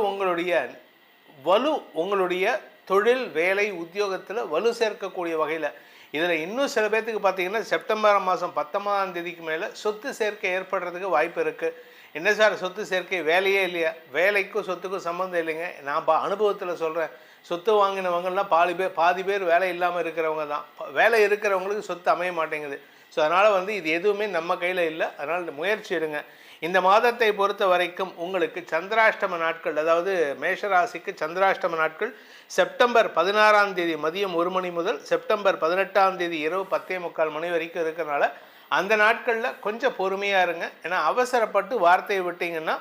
உங்களுடைய தொழில், வேலை, உத்தியோகத்தில் வலு சேர்க்கக்கூடிய வகையில். இதில் இன்னும் சில பேர்த்துக்கு பார்த்தீங்கன்னா செப்டம்பர் மாதம் 19ஆம் தேதிக்கு மேலே சொத்து சேர்க்கை ஏற்படுறதுக்கு வாய்ப்பு இருக்குது. என்ன சார் சொத்து சேர்க்கை, வேலையே இல்லையா? வேலைக்கும் சொத்துக்கும் சம்மந்தம் இல்லைங்க. நான் அனுபவத்தில் சொல்கிறேன். சொத்து வாங்கினவங்கலாம் பாதி பேர் வேலை இல்லாமல் இருக்கிறவங்க தான். வேலை இருக்கிறவங்களுக்கு சொத்து அமைய மாட்டேங்குது. ஸோ அதனால் வந்து இது எதுவுமே நம்ம கையில் இல்லை. அதனால் இந்த முயற்சி எடுங்க. இந்த மாதத்தை பொறுத்த வரைக்கும் உங்களுக்கு சந்திராஷ்டம நாட்கள், அதாவது மேஷராசிக்கு சந்திராஷ்டம நாட்கள் செப்டம்பர் 16ஆம் தேதி மதியம் 1 மணி முதல் செப்டம்பர் 18ஆம் தேதி இரவு 10:45 மணி வரைக்கும் இருக்கிறனால அந்த நாட்களில் கொஞ்சம் பொறுமையாக இருங்க. ஏன்னா அவசரப்பட்டு வார்த்தையை விட்டீங்கன்னா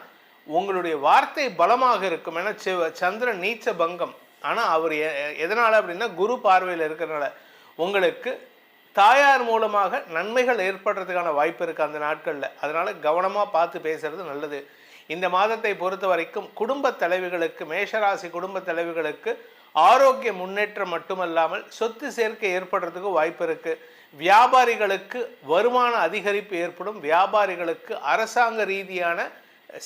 உங்களுடைய வார்த்தை பலமாக இருக்கும். ஏன்னா சந்திரன் நீச்ச பங்கம். ஆனால் அவர் எதனால் அப்படின்னா குரு பார்வையில் இருக்கிறனால உங்களுக்கு தாயார் மூலமாக நன்மைகள் ஏற்படுறதுக்கான வாய்ப்பு இருக்குது அந்த நாட்களில். அதனால் கவனமாக பார்த்து பேசுகிறது நல்லது. இந்த மாதத்தை பொறுத்த வரைக்கும் குடும்ப தலைவிகளுக்கு, மேஷராசி குடும்ப தலைவிகளுக்கு ஆரோக்கிய முன்னேற்றம் மட்டுமல்லாமல் சொத்து சேர்க்கை ஏற்படுறதுக்கு வாய்ப்பு இருக்குது. வியாபாரிகளுக்கு வருமான அதிகரிப்பு ஏற்படும். வியாபாரிகளுக்கு அரசாங்க ரீதியான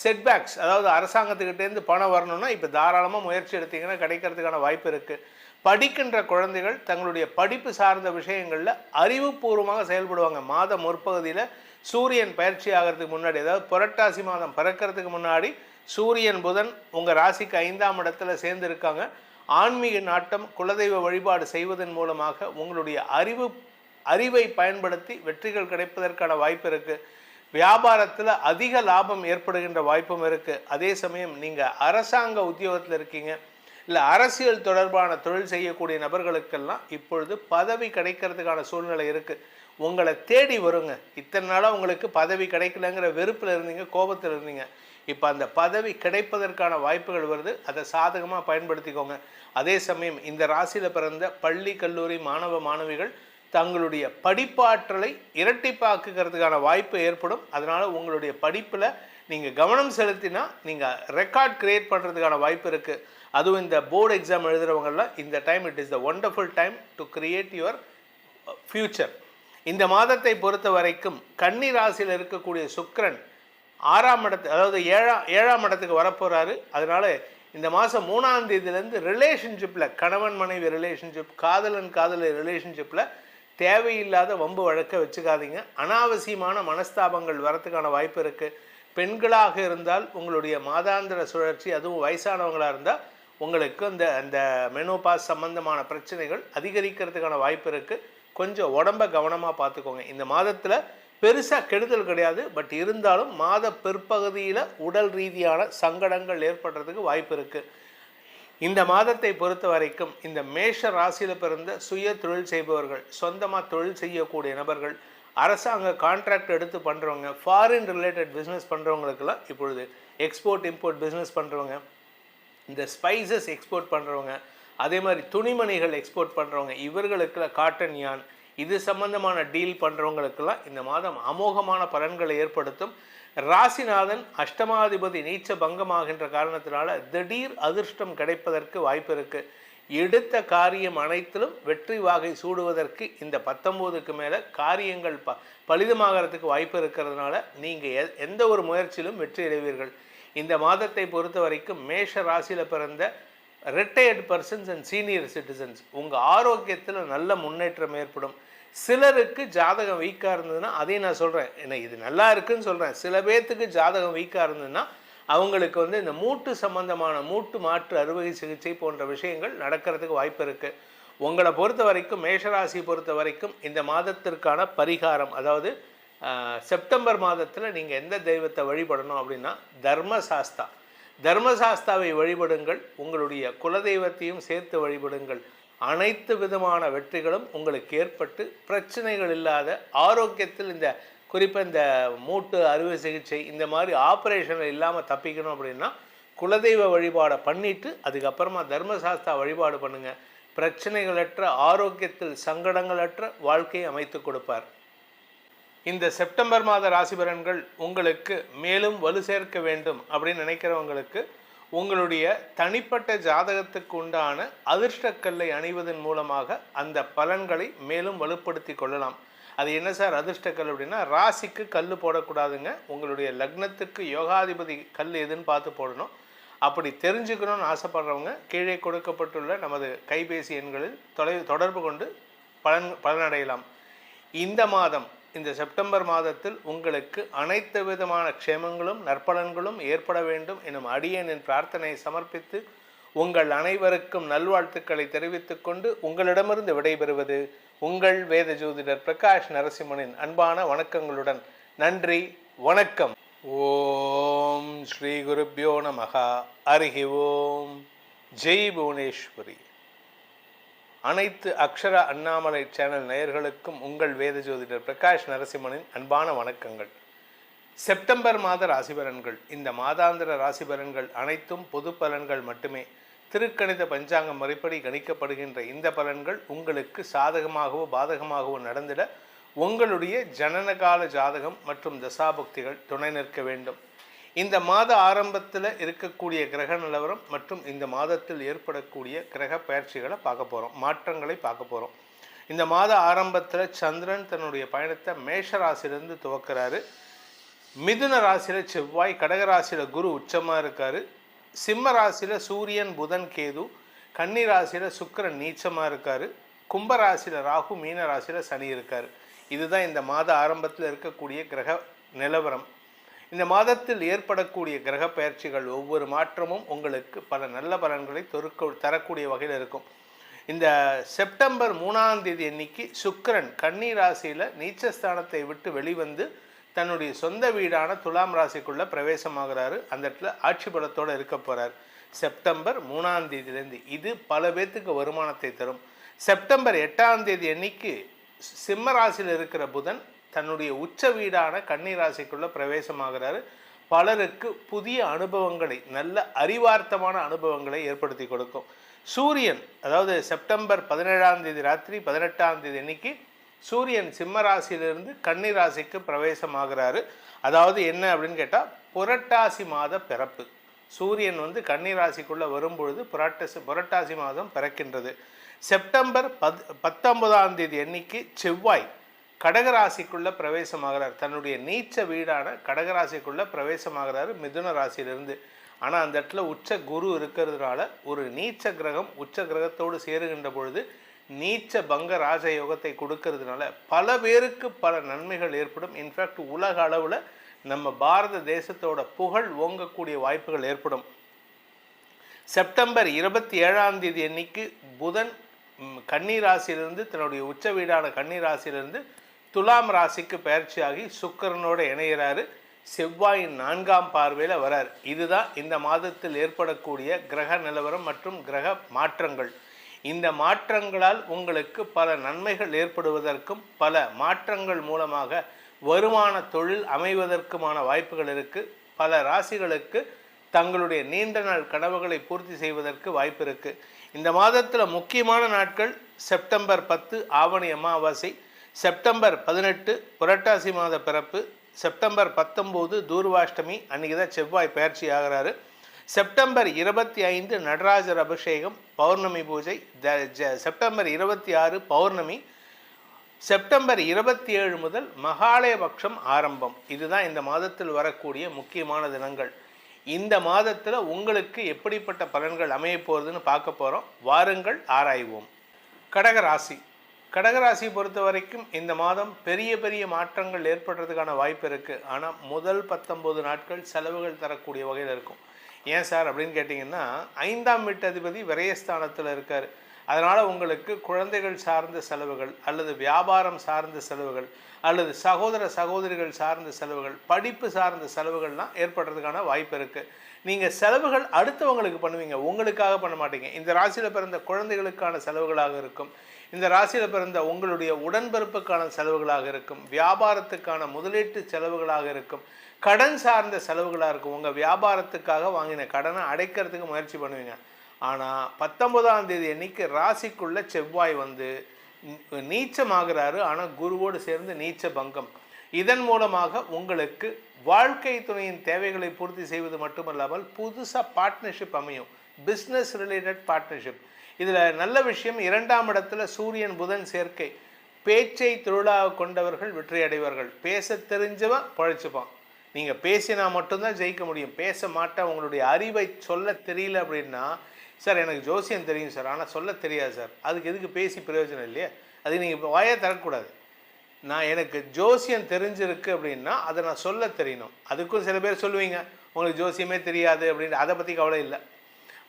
செட்பேக்ஸ், அதாவது அரசாங்கத்துக்கிட்டேருந்து பணம் வரணும்னா இப்போ தாராளமாக முயற்சி எடுத்தீங்கன்னா கிடைக்கிறதுக்கான வாய்ப்பு இருக்குது. படிக்கின்ற குழந்தைகள் தங்களுடைய படிப்பு சார்ந்த விஷயங்களில் அறிவுபூர்வமாக செயல்படுவாங்க. மாத முற்பகுதியில் சூரியன் பயிற்சி ஆகிறதுக்கு முன்னாடி, அதாவது புரட்டாசி மாதம் பிறக்கிறதுக்கு முன்னாடி சூரியன் புதன் உங்கள் ராசிக்கு 5ஆம் இடத்துல சேர்ந்துருக்காங்க. ஆன்மீக நாட்டம், குலதெய்வ வழிபாடு செய்வதன் மூலமாக உங்களுடைய அறிவை பயன்படுத்தி வெற்றிகள் கிடைப்பதற்கான வாய்ப்பு இருக்குது. வியாபாரத்தில் அதிக லாபம் ஏற்படுகின்ற வாய்ப்பும் இருக்குது. அதே சமயம் நீங்கள் அரசாங்க உத்தியோகத்தில் இருக்கீங்க, இல்லை அரசியல் தொடர்பான தொழில் செய்யக்கூடிய நபர்களுக்கெல்லாம் இப்பொழுது பதவி கிடைக்கிறதுக்கான சூழ்நிலை இருக்குது. உங்களை தேடி வருங்க. இத்தனை நாளாக உங்களுக்கு பதவி கிடைக்கலங்கிற வெறுப்பில் இருந்தீங்க, கோபத்தில் இருந்தீங்க. இப்போ அந்த பதவி கிடைப்பதற்கான வாய்ப்புகள் வருது. அதை சாதகமாக பயன்படுத்திக்கோங்க. அதே சமயம் இந்த ராசியில் பிறந்த பள்ளி கல்லூரி மாணவ மாணவிகள் தங்களுடைய படிப்பாற்றலை இரட்டிப்பாக்குறதுக்கான வாய்ப்பு ஏற்படும். அதனால் உங்களுடைய படிப்பில் நீங்கள் கவனம் செலுத்தினா நீங்கள் ரெக்கார்ட் கிரியேட் பண்ணுறதுக்கான வாய்ப்பு இருக்குது. அதுவும் இந்த போர்டு எக்ஸாம் எழுதுகிறவங்கெல்லாம் இந்த time it is the wonderful time to create your future. இந்த மாதத்தை பொறுத்த வரைக்கும் கன்னி ராசியில் இருக்கக்கூடிய சுக்கிரன் 6ஆம் இடத்து, அதாவது 7ஆம் இடத்துக்கு வரப்போகிறாரு. அதனால் இந்த மாதம் 3ஆம் தேதியிலேருந்து ரிலேஷன்ஷிப்பில், கணவன் மனைவி ரிலேஷன்ஷிப், காதலன் காதலி ரிலேஷன்ஷிப்பில் தேவையில்லாத வம்பு வழக்க வச்சுக்காதீங்க. அனாவசியமான மனஸ்தாபங்கள் வரத்துக்கான வாய்ப்பு இருக்குது. பெண்களாக இருந்தால் உங்களுடைய மாதாந்திர சுழற்சி, அதுவும் வயசானவங்களாக இருந்தால் உங்களுக்கு அந்த மெனோபாஸ் சம்பந்தமான பிரச்சனைகள் அதிகரிக்கிறதுக்கான வாய்ப்பு இருக்குது. கொஞ்சம் உடம்ப கவனமாக பார்த்துக்கோங்க. இந்த மாதத்தில் பெருசாக கெடுதல் கிடையாது. பட் இருந்தாலும் மாத பிற்பகுதியில் உடல் ரீதியான சங்கடங்கள் ஏற்படுறதுக்கு வாய்ப்பு இருக்குது. இந்த மாதத்தை பொறுத்த வரைக்கும் இந்த மேஷ ராசியில் பிறந்த சுய தொழில் செய்பவர்கள், சொந்தமாக தொழில் செய்யக்கூடிய நபர்கள், அரசாங்க கான்ட்ராக்ட் எடுத்து பண்ணுறவங்க, ஃபாரின் ரிலேட்டட் பிஸ்னஸ் பண்ணுறவங்களுக்கெல்லாம் இப்பொழுது எக்ஸ்போர்ட் இம்போர்ட் பிஸ்னஸ் பண்ணுறவங்க, இந்த ஸ்பைசஸ் எக்ஸ்போர்ட் பண்ணுறவங்க, அதே மாதிரி துணிமணிகள் எக்ஸ்போர்ட் பண்ணுறவங்க, இவர்களுக்கெல்லாம் காட்டன் யான் இது சம்பந்தமான டீல் பண்ணுறவங்களுக்கெல்லாம் இந்த மாதம் அமோகமான பலன்களை ஏற்படுத்தும். ராசிநாதன் அஷ்டமாதிபதி நீச்ச பங்கமாகின்ற காரணத்தினால திடீர் அதிர்ஷ்டம் கிடைப்பதற்கு வாய்ப்பு இருக்குது. எடுத்த காரியம் அனைத்திலும் வெற்றி வாகை சூடுவதற்கு இந்த 19க்கு மேலே காரியங்கள் பலிதமாகிறதுக்கு வாய்ப்பு இருக்கிறதுனால நீங்கள் எந்த ஒரு முயற்சியிலும் வெற்றி அடைவீர்கள். இந்த மாதத்தை பொறுத்த வரைக்கும் மேஷ ராசியில் பிறந்த retired persons and senior citizens உங்கள் ஆரோக்கியத்தில் நல்ல முன்னேற்றம் ஏற்படும். சிலருக்கு ஜாதகம் வீக்காக இருந்ததுன்னா, அதையும் நான் சொல்கிறேன், ஏன்னா இது நல்லா இருக்குதுன்னு சொல்கிறேன், சில பேர்த்துக்கு ஜாதகம் வீக்காக இருந்ததுன்னா அவங்களுக்கு இந்த மூட்டு சம்பந்தமான மூட்டு மாற்று அறுவை சிகிச்சை போன்ற விஷயங்கள் நடக்கிறதுக்கு வாய்ப்பு இருக்குது. உங்களை பொறுத்த வரைக்கும் மேஷராசி பொறுத்த வரைக்கும் இந்த மாதத்திற்கான பரிகாரம், அதாவது செப்டம்பர் மாதத்தில் நீங்கள் எந்த தெய்வத்தை வழிபடணும் அப்படின்னா தர்மசாஸ்தாவை வழிபடுங்கள். உங்களுடைய குலதெய்வத்தையும் சேர்த்து வழிபடுங்கள். அனைத்து விதமான வெற்றிகளும் உங்களுக்கு ஏற்பட்டு பிரச்சனைகள் இல்லாத ஆரோக்கியத்தில், இந்த குறிப்பாக இந்த மூட்டு அறுவை சிகிச்சை இந்த மாதிரி ஆப்ரேஷன் இல்லாமல் தப்பிக்கணும் அப்படின்னா குலதெய்வ வழிபாடை பண்ணிவிட்டு அதுக்கப்புறமா தர்மசாஸ்தா வழிபாடு பண்ணுங்கள். பிரச்சனைகளற்ற, ஆரோக்கியத்தில் சங்கடங்களற்ற வாழ்க்கையை அமைத்து கொடுப்பார். இந்த செப்டம்பர் மாத ராசி பலன்கள் உங்களுக்கு மேலும் வலு சேர்க்க வேண்டும் அப்படின்னு நினைக்கிறவங்களுக்கு உங்களுடைய தனிப்பட்ட ஜாதகத்துக்கு உண்டான அதிர்ஷ்டக்கல்லை அணிவதன் மூலமாக அந்த பலன்களை மேலும் வலுப்படுத்தி கொள்ளலாம். அது என்ன சார் அதிர்ஷ்டக்கல் அப்படின்னா, ராசிக்கு கல் போடக்கூடாதுங்க. உங்களுடைய லக்னத்துக்கு யோகாதிபதி கல் எதுன்னு பார்த்து போடணும். அப்படி தெரிஞ்சுக்கணும்னு ஆசைப்படுறவங்க கீழே கொடுக்கப்பட்டுள்ள நமது கைபேசி எண்களில் தொடர்பு கொண்டு பலனடையலாம். இந்த மாதம், இந்த செப்டம்பர் மாதத்தில் உங்களுக்கு அனைத்து விதமான க்ஷேமங்களும் நற்பலன்களும் ஏற்பட வேண்டும் எனும் அடியேனின் பிரார்த்தனையை சமர்ப்பித்து உங்கள் அனைவருக்கும் நல்வாழ்த்துக்களை தெரிவித்துக் கொண்டு உங்களிடமிருந்து விடைபெறுவது உங்கள் வேத ஜோதிடர் பிரகாஷ் நரசிம்மனின் அன்பான வணக்கங்களுடன். நன்றி, வணக்கம். ஓம் ஸ்ரீ குருப்யோ நமஹ. ஹரி ஓம். ஜெய் புவனேஸ்வரி. அனைத்து அக்ஷரா அண்ணாமலை சேனல் நேயர்களுக்கும் உங்கள் வேத ஜோதிடர் பிரகாஷ் நரசிம்மனின் அன்பான வணக்கங்கள். செப்டம்பர் மாத ராசிபலன்கள். இந்த மாதாந்திர ராசிபலன்கள் அனைத்தும் பொது பலன்கள் மட்டுமே. திருக்கணித பஞ்சாங்கம் முறைப்படி கணிக்கப்படுகின்ற இந்த பலன்கள் உங்களுக்கு சாதகமாகவோ பாதகமாகவோ நடந்திட உங்களுடைய ஜனனகால ஜாதகம் மற்றும் தசாபுக்திகள் துணை நிற்க வேண்டும். இந்த மாத ஆரம்பத்தில் இருக்கக்கூடிய கிரக நிலவரம் மற்றும் இந்த மாதத்தில் ஏற்படக்கூடிய கிரக பயிற்சிகளை பார்க்க போகிறோம், மாற்றங்களை பார்க்க போகிறோம். இந்த மாத ஆரம்பத்தில் சந்திரன் தன்னுடைய பயணத்தை மேஷ ராசியிலிருந்து துவக்கிறாரு. மிதுன ராசியில் செவ்வாய், கடகராசியில் குரு உச்சமாக இருக்கார். சிம்ம ராசியில் சூரியன், புதன், கேது, கன்னி ராசியில் சுக்கிரன் நீச்சமாக இருக்கார். கும்பராசியில் ராகு, மீன ராசியில் சனி இருக்கார். இதுதான் இந்த மாத ஆரம்பத்தில் இருக்கக்கூடிய கிரக நிலவரம். இந்த மாதத்தில் ஏற்படக்கூடிய கிரக பயிற்சிகள் ஒவ்வொரு மாற்றமும் உங்களுக்கு பல நல்ல பலன்களை தரக்கூடிய வகையில் இருக்கும். இந்த செப்டம்பர் 3ஆம் தேதி அன்னைக்கு சுக்கிரன் கன்னி ராசியில் நீச்சஸ்தானத்தை விட்டு வெளிவந்து தன்னுடைய சொந்த வீடான துலாம் ராசிக்குள்ளே பிரவேசமாகிறாரு. அந்த இடத்துல ஆட்சி பலத்தோடு இருக்க போகிறார் செப்டம்பர் 3ஆம் தேதியிலேருந்து. இது பல பேர்த்துக்கு வருமானத்தை தரும். செப்டம்பர் 8ஆம் தேதி அன்னைக்கு சிம்ம ராசியில் இருக்கிற புதன் தன்னுடைய உச்ச வீடான கன்னி ராசிக்குள்ளே பிரவேசமாகிறாரு. பலருக்கு புதிய அனுபவங்களை, நல்ல அறிவார்த்தமான அனுபவங்களை ஏற்படுத்தி கொடுக்கும். சூரியன், அதாவது செப்டம்பர் 17ஆம் தேதி ராத்திரி 18ஆம் தேதி அன்னைக்கு சூரியன் சிம்ம ராசியிலிருந்து கன்னி ராசிக்கு பிரவேசமாகிறாரு. அதாவது என்ன அப்படின்னு கேட்டால், புரட்டாசி மாத பிறப்பு. சூரியன் கன்னி ராசிக்குள்ளே வரும்பொழுது புரட்டாசி மாதம் பிறக்கின்றது. செப்டம்பர் 19ஆம் தேதி அன்னைக்கு செவ்வாய் கடகராசிக்குள்ளே பிரவேசமாகிறார். தன்னுடைய நீச்ச வீடான கடகராசிக்குள்ளே பிரவேசமாகிறாரு மிதுன ராசியிலிருந்து. ஆனால் அந்த இடத்துல உச்ச குரு இருக்கிறதுனால ஒரு நீச்ச கிரகம் உச்ச கிரகத்தோடு சேருகின்ற பொழுது நீச்ச பங்க ராஜயோகத்தை கொடுக்கறதுனால பல பேருக்கு பல நன்மைகள் ஏற்படும். இன்ஃபேக்ட் உலக அளவில் நம்ம பாரத தேசத்தோட புகழ் ஓங்கக்கூடிய வாய்ப்புகள் ஏற்படும். செப்டம்பர் 27ஆம் தேதி அன்னைக்கு புதன் கன்னி ராசியிலிருந்து தன்னுடைய உச்ச வீடான கன்னி ராசியிலிருந்து துலாம் ராசிக்கு பயிற்சியாகி சுக்கிரனோடு இணைகிறாரு. செவ்வாயின் 4ஆம் பார்வையில் வரார். இதுதான் இந்த மாதத்தில் ஏற்படக்கூடிய கிரக நிலவரம் மற்றும் கிரக மாற்றங்கள். இந்த மாற்றங்களால் உங்களுக்கு பல நன்மைகள் ஏற்படுவதற்கும் பல மாற்றங்கள் மூலமாக வருமான தொழில் அமைவதற்குமான வாய்ப்புகள் இருக்குது. பல ராசிகளுக்கு தங்களுடைய நீண்ட நாள் கனவுகளை பூர்த்தி செய்வதற்கு வாய்ப்பு இருக்குது. இந்த மாதத்தில் முக்கியமான நாட்கள் செப்டம்பர் 10 ஆவணி அமாவாசை, செப்டம்பர் 18 புரட்டாசி மாத பிறப்பு, செப்டம்பர் 19 தூர்வாஷ்டமி, அன்றைக்கி தான் செவ்வாய் பயிற்சி ஆகிறாரு. செப்டம்பர் 25 நடராஜர் அபிஷேகம், பௌர்ணமி பூஜை. செப்டம்பர் 26 பௌர்ணமி. செப்டம்பர் 27 முதல் மகாலயபக்ஷம் ஆரம்பம். இதுதான் இந்த மாதத்தில் வரக்கூடிய முக்கியமான தினங்கள். இந்த மாதத்தில் உங்களுக்கு எப்படிப்பட்ட பலன்கள் அமைய போகிறதுன்னு பார்க்க போகிறோம். வாருங்கள் ஆராய்வோம். கடகராசி. கடகராசி பொறுத்த வரைக்கும் இந்த மாதம் பெரிய பெரிய மாற்றங்கள் ஏற்படுறதுக்கான வாய்ப்பு இருக்குது. ஆனால் முதல் 19 நாட்கள் செலவுகள் தரக்கூடிய வகையில் இருக்கும். ஏன் சார் அப்படின்னு கேட்டிங்கன்னா, 5ஆம் வீட்டு அதிபதி விரயஸ்தானத்தில் இருக்கார். அதனால் உங்களுக்கு குழந்தைகள் சார்ந்த செலவுகள் அல்லது வியாபாரம் சார்ந்த செலவுகள் அல்லது சகோதர சகோதரிகள் சார்ந்த செலவுகள், படிப்பு சார்ந்த செலவுகள்லாம் ஏற்படுறதுக்கான வாய்ப்பு இருக்குது. நீங்கள் செலவுகள் அடுத்தவங்களுக்கு பண்ணுவீங்க, உங்களுக்காக பண்ண மாட்டீங்க. இந்த ராசியில் பிறந்த குழந்தைகளுக்கான செலவுகளாக இருக்கும். இந்த ராசியில் பிறந்த உங்களுடைய உடன்பிறப்புக்கான செலவுகளாக இருக்கும். வியாபாரத்துக்கான முதலீட்டு செலவுகளாக இருக்கும். கடன் சார்ந்த செலவுகளாக இருக்கும். உங்கள் வியாபாரத்துக்காக வாங்கின கடனை அடைக்கிறதுக்கு முயற்சி பண்ணுவீங்க. ஆனால் 19ஆம் தேதி அன்னைக்கு ராசிக்குள்ளே செவ்வாய் நீச்சமாகிறாரு. ஆனால் குருவோடு சேர்ந்து நீச்ச பங்கம். இதன் மூலமாக உங்களுக்கு வாழ்க்கை துணையின் தேவைகளை பூர்த்தி செய்வது மட்டுமல்லாமல் புதுசாக பார்ட்னர்ஷிப் அமையும். Business related partnership. இதில் நல்ல விஷயம், 2ஆம் இடத்துல சூரியன் புதன் சேர்க்கை. பேச்சை தொழிலாக கொண்டவர்கள் வெற்றி அடைவார்கள். பேச தெரிஞ்சவன் பழைச்சிப்பான். நீங்கள் பேசினா மட்டும்தான் ஜெயிக்க முடியும். பேச மாட்டேன், உங்களுடைய அறிவை சொல்ல தெரியல அப்படின்னா, சார் எனக்கு ஜோசியம் தெரியும் சார், ஆனால் சொல்ல தெரியாது சார், அதுக்கு எதுக்கு பேசி பிரயோஜனம் இல்லையா? அதுக்கு நீங்கள் இப்போ வாயை தரக்கூடாது. எனக்கு ஜோசியம் தெரிஞ்சிருக்கு அப்படின்னா அதை நான் சொல்ல தெரியணும். அதுக்கும் சில பேர் சொல்லுவீங்க உங்களுக்கு ஜோசியமே தெரியாது அப்படின்னு, அதை பற்றி கவலை இல்லை.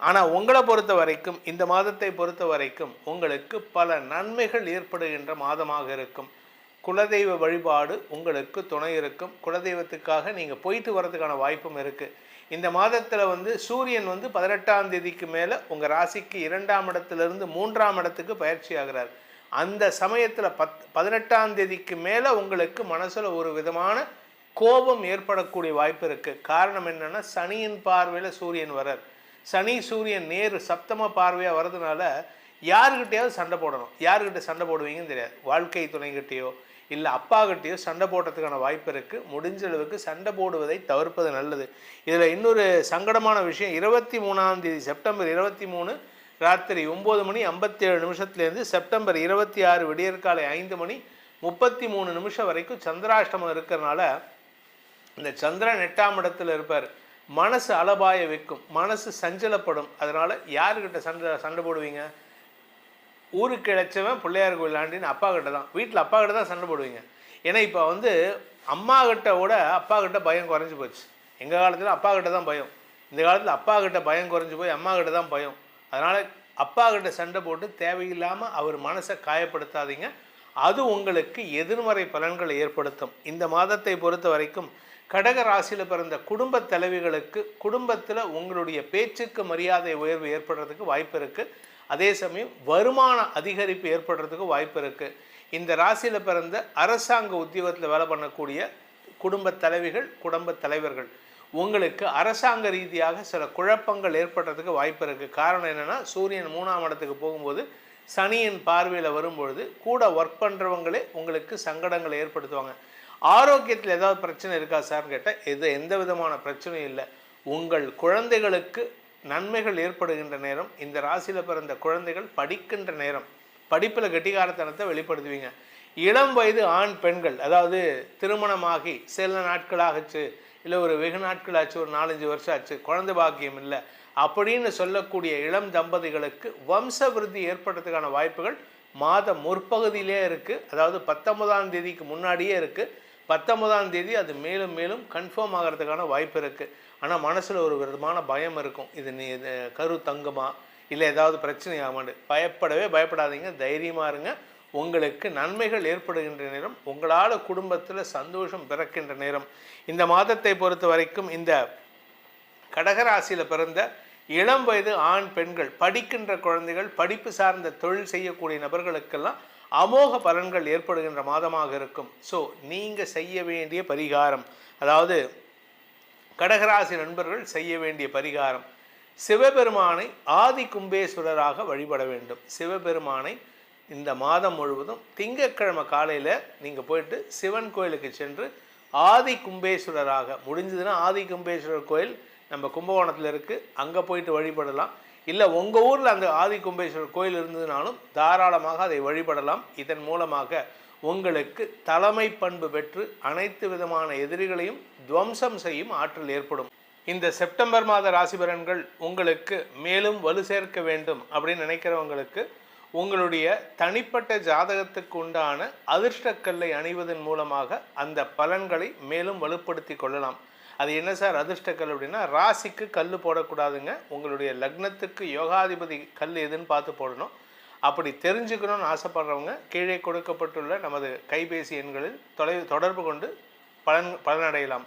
ஆனால் உங்களை பொறுத்த வரைக்கும் இந்த மாதத்தை பொறுத்த வரைக்கும் உங்களுக்கு பல நன்மைகள் ஏற்படுகின்ற மாதமாக இருக்கும். குலதெய்வ வழிபாடு உங்களுக்கு துணை இருக்கும். குலதெய்வத்துக்காக நீங்கள் போயிட்டு வர்றதுக்கான வாய்ப்பும் இருக்குது. இந்த மாதத்தில் சூரியன் 18ஆம் தேதிக்கு மேலே உங்கள் ராசிக்கு 2ஆம் இடத்துலேருந்து 3ஆம் இடத்துக்கு பயிற்சி ஆகிறார். அந்த சமயத்தில் 18ஆம் தேதிக்கு மேலே உங்களுக்கு மனசில் ஒரு விதமான கோபம் ஏற்படக்கூடிய வாய்ப்பு இருக்குது. காரணம் என்னென்னா, சனியின் பார்வையில் சூரியன் வரார். சனி சூரியன் நேரு சப்தம பார்வையாக வர்றதுனால யாருக்கிட்டையாவது சண்டை போடணும். யாருக்கிட்ட சண்டை போடுவீங்கன்னு தெரியாது. வாழ்க்கை துணைக்கிட்டேயோ இல்லை அப்பாக்கிட்டேயோ சண்டை போடுறதுக்கான வாய்ப்பு இருக்குது. முடிஞ்ச அளவுக்கு சண்டை போடுவதை தவிர்ப்பது நல்லது. இதில் இன்னொரு சங்கடமான விஷயம், 23ஆம் தேதி செப்டம்பர் 23 ராத்திரி 9:57 செப்டம்பர் 26 விடியற்காலை 5:33 வரைக்கும் சந்திராஷ்டமம் இருக்கிறனால இந்த சந்திரன் 8ஆம் இடத்துல இருப்பார். மனசு அலபாய வைக்கும், மனசு சஞ்சலப்படும். அதனால் யாருக்கிட்ட சண்டை போடுவீங்க? ஊருக்கு இழைச்சவன் பிள்ளையார் கோயில் ஆண்டின்னு அப்பா கிட்ட தான், வீட்டில் அப்பா கிட்ட தான் சண்டை போடுவீங்க. ஏன்னா இப்போ அம்மா கிட்ட விட அப்பா கிட்ட பயம் குறைஞ்சி போச்சு. எங்கள் காலத்தில் அப்பா கிட்ட தான் பயம், இந்த காலத்தில் அப்பா கிட்ட பயம் குறைஞ்சி போய் அம்மா கிட்ட தான் பயம். அதனால் அப்பா கிட்ட சண்டை போட்டு தேவையில்லாமல் அவர் மனசை காயப்படுத்தாதீங்க. அது உங்களுக்கு எதிர்மறை பலன்களை ஏற்படுத்தும். இந்த மாதத்தை பொறுத்த வரைக்கும் கடக ராசியில் பிறந்த குடும்ப தலைவிகளுக்கு குடும்பத்தில் உங்களுடைய பேச்சுக்கு மரியாதை உயர்வு ஏற்படுறதுக்கு வாய்ப்பு இருக்குது. அதே சமயம் வருமான அதிகரிப்பு ஏற்படுறதுக்கு வாய்ப்பு இருக்குது. இந்த ராசியில் பிறந்த அரசாங்க உத்தியோகத்தில் வேலை பண்ணக்கூடிய குடும்ப தலைவிகள் குடும்ப தலைவர்கள் உங்களுக்கு அரசாங்க ரீதியாக சில குழப்பங்கள் ஏற்படுறதுக்கு வாய்ப்பு இருக்குது. காரணம் என்னென்னா, சூரியன் 3ஆம் இடத்துக்கு போகும்போது சனியின் பார்வையில் வரும்பொழுது கூட ஒர்க் பண்ணுறவங்களே உங்களுக்கு சங்கடங்களை ஏற்படுத்துவாங்க. ஆரோக்கியத்தில் ஏதாவது பிரச்சனை இருக்கா சார்னு கேட்டால் எந்த விதமான பிரச்சனையும் இல்லை. உங்கள் குழந்தைகளுக்கு நன்மைகள் ஏற்படுகின்ற நேரம். இந்த ராசியில் பிறந்த குழந்தைகள் படிக்கின்ற நேரம். படிப்பில் கெட்டிக்காரத்தனத்தை வெளிப்படுத்துவீங்க. இளம் வயது ஆண் பெண்கள், அதாவது திருமணமாகி சில நாட்களாகச்சு, இல்லை ஒரு வெகு நாட்கள் ஆச்சு, ஒரு 4-5 வருஷம் ஆச்சு, குழந்தை பாக்கியம் இல்லை அப்படின்னு சொல்லக்கூடிய இளம் தம்பதிகளுக்கு வம்ச விருத்தி ஏற்படுறதுக்கான வாய்ப்புகள் மாத முற்பகுதியிலே இருக்குது. அதாவது 19ஆம் தேதிக்கு முன்னாடியே இருக்குது. 19ஆம் தேதி அது மேலும் மேலும் கன்ஃபார்ம் ஆகிறதுக்கான வாய்ப்பு இருக்குது. ஆனால் மனசில் ஒரு விதமான பயம் இருக்கும். இது கரு தங்குமா, இல்லை ஏதாவது பிரச்சனை ஆகாமாண்டு. பயப்படாதீங்க, தைரியமாக இருங்க. உங்களுக்கு நன்மைகள் ஏற்படுகின்ற நேரம். உங்களால் குடும்பத்தில் சந்தோஷம் பிறக்கின்ற நேரம். இந்த மாதத்தை பொறுத்த வரைக்கும் இந்த கடகராசியில் பிறந்த இளம் வயது ஆண் பெண்கள், படிக்கின்ற குழந்தைகள், படிப்பு சார்ந்த தொழில் செய்யக்கூடிய நபர்களுக்கெல்லாம் அமோக பலன்கள் ஏற்படுகின்ற மாதமாக இருக்கும். ஸோ நீங்கள் செய்ய வேண்டிய பரிகாரம், அதாவது கடகராசி நண்பர்கள் செய்ய வேண்டிய பரிகாரம், சிவபெருமானை ஆதி கும்பேஸ்வரராக வழிபட வேண்டும். சிவபெருமானை இந்த மாதம் முழுவதும் திங்கட்கிழமை காலையில் நீங்கள் போயிட்டு சிவன் கோயிலுக்கு சென்று ஆதி கும்பேஸ்வரராக, முடிஞ்சதுன்னா ஆதி கும்பேஸ்வரர் கோயில் நம்ம கும்பகோணத்தில் இருக்குது, அங்கே போயிட்டு வழிபடலாம். இல்லை உங்கள் ஊரில் அந்த ஆதி கும்பேஸ்வரர் கோயில் இருந்ததுனாலும் தாராளமாக அதை வழிபடலாம். இதன் மூலமாக உங்களுக்கு தலைமை பண்பு பெற்று அனைத்து விதமான எதிரிகளையும் துவம்சம் செய்யும் ஆற்றல் ஏற்படும். இந்த செப்டம்பர் மாத ராசி பலன்கள் உங்களுக்கு மேலும் வலு சேர்க்க வேண்டும் அப்படின்னு நினைக்கிறவங்களுக்கு உங்களுடைய தனிப்பட்ட ஜாதகத்துக்கு உண்டான அதிர்ஷ்டக்கல்லை அணிவதன் மூலமாக அந்த பலன்களை மேலும் வலுப்படுத்தி கொள்ளலாம். அது என்ன சார் அதிர்ஷ்டக்கல் அப்படின்னா, ராசிக்கு கல் போடக்கூடாதுங்க. உங்களுடைய லக்னத்துக்கு யோகாதிபதி கல் எதுன்னு பார்த்து போடணும். அப்படி தெரிஞ்சுக்கணும்னு ஆசைப்படுறவங்க கீழே கொடுக்கப்பட்டுள்ள நமது கைபேசி எண்களில் தொடர்பு கொண்டு பலனடையலாம்.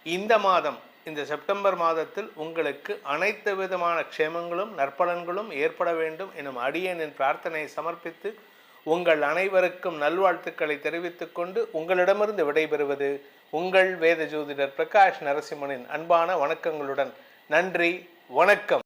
இந்த மாதம், இந்த செப்டம்பர் மாதத்தில் உங்களுக்கு அனைத்து விதமான க்ஷேமங்களும் நற்பலன்களும் ஏற்பட வேண்டும் எனும் அடியேனின் பிரார்த்தனையை சமர்ப்பித்து உங்கள் அனைவருக்கும் நல்வாழ்த்துக்களை தெரிவித்துக் கொண்டு உங்களிடமிருந்து விடைபெறுவது உங்கள் வேத ஜோதிடர் பிரகாஷ் நரசிம்மனின் அன்பான வணக்கங்களுடன். நன்றி, வணக்கம்.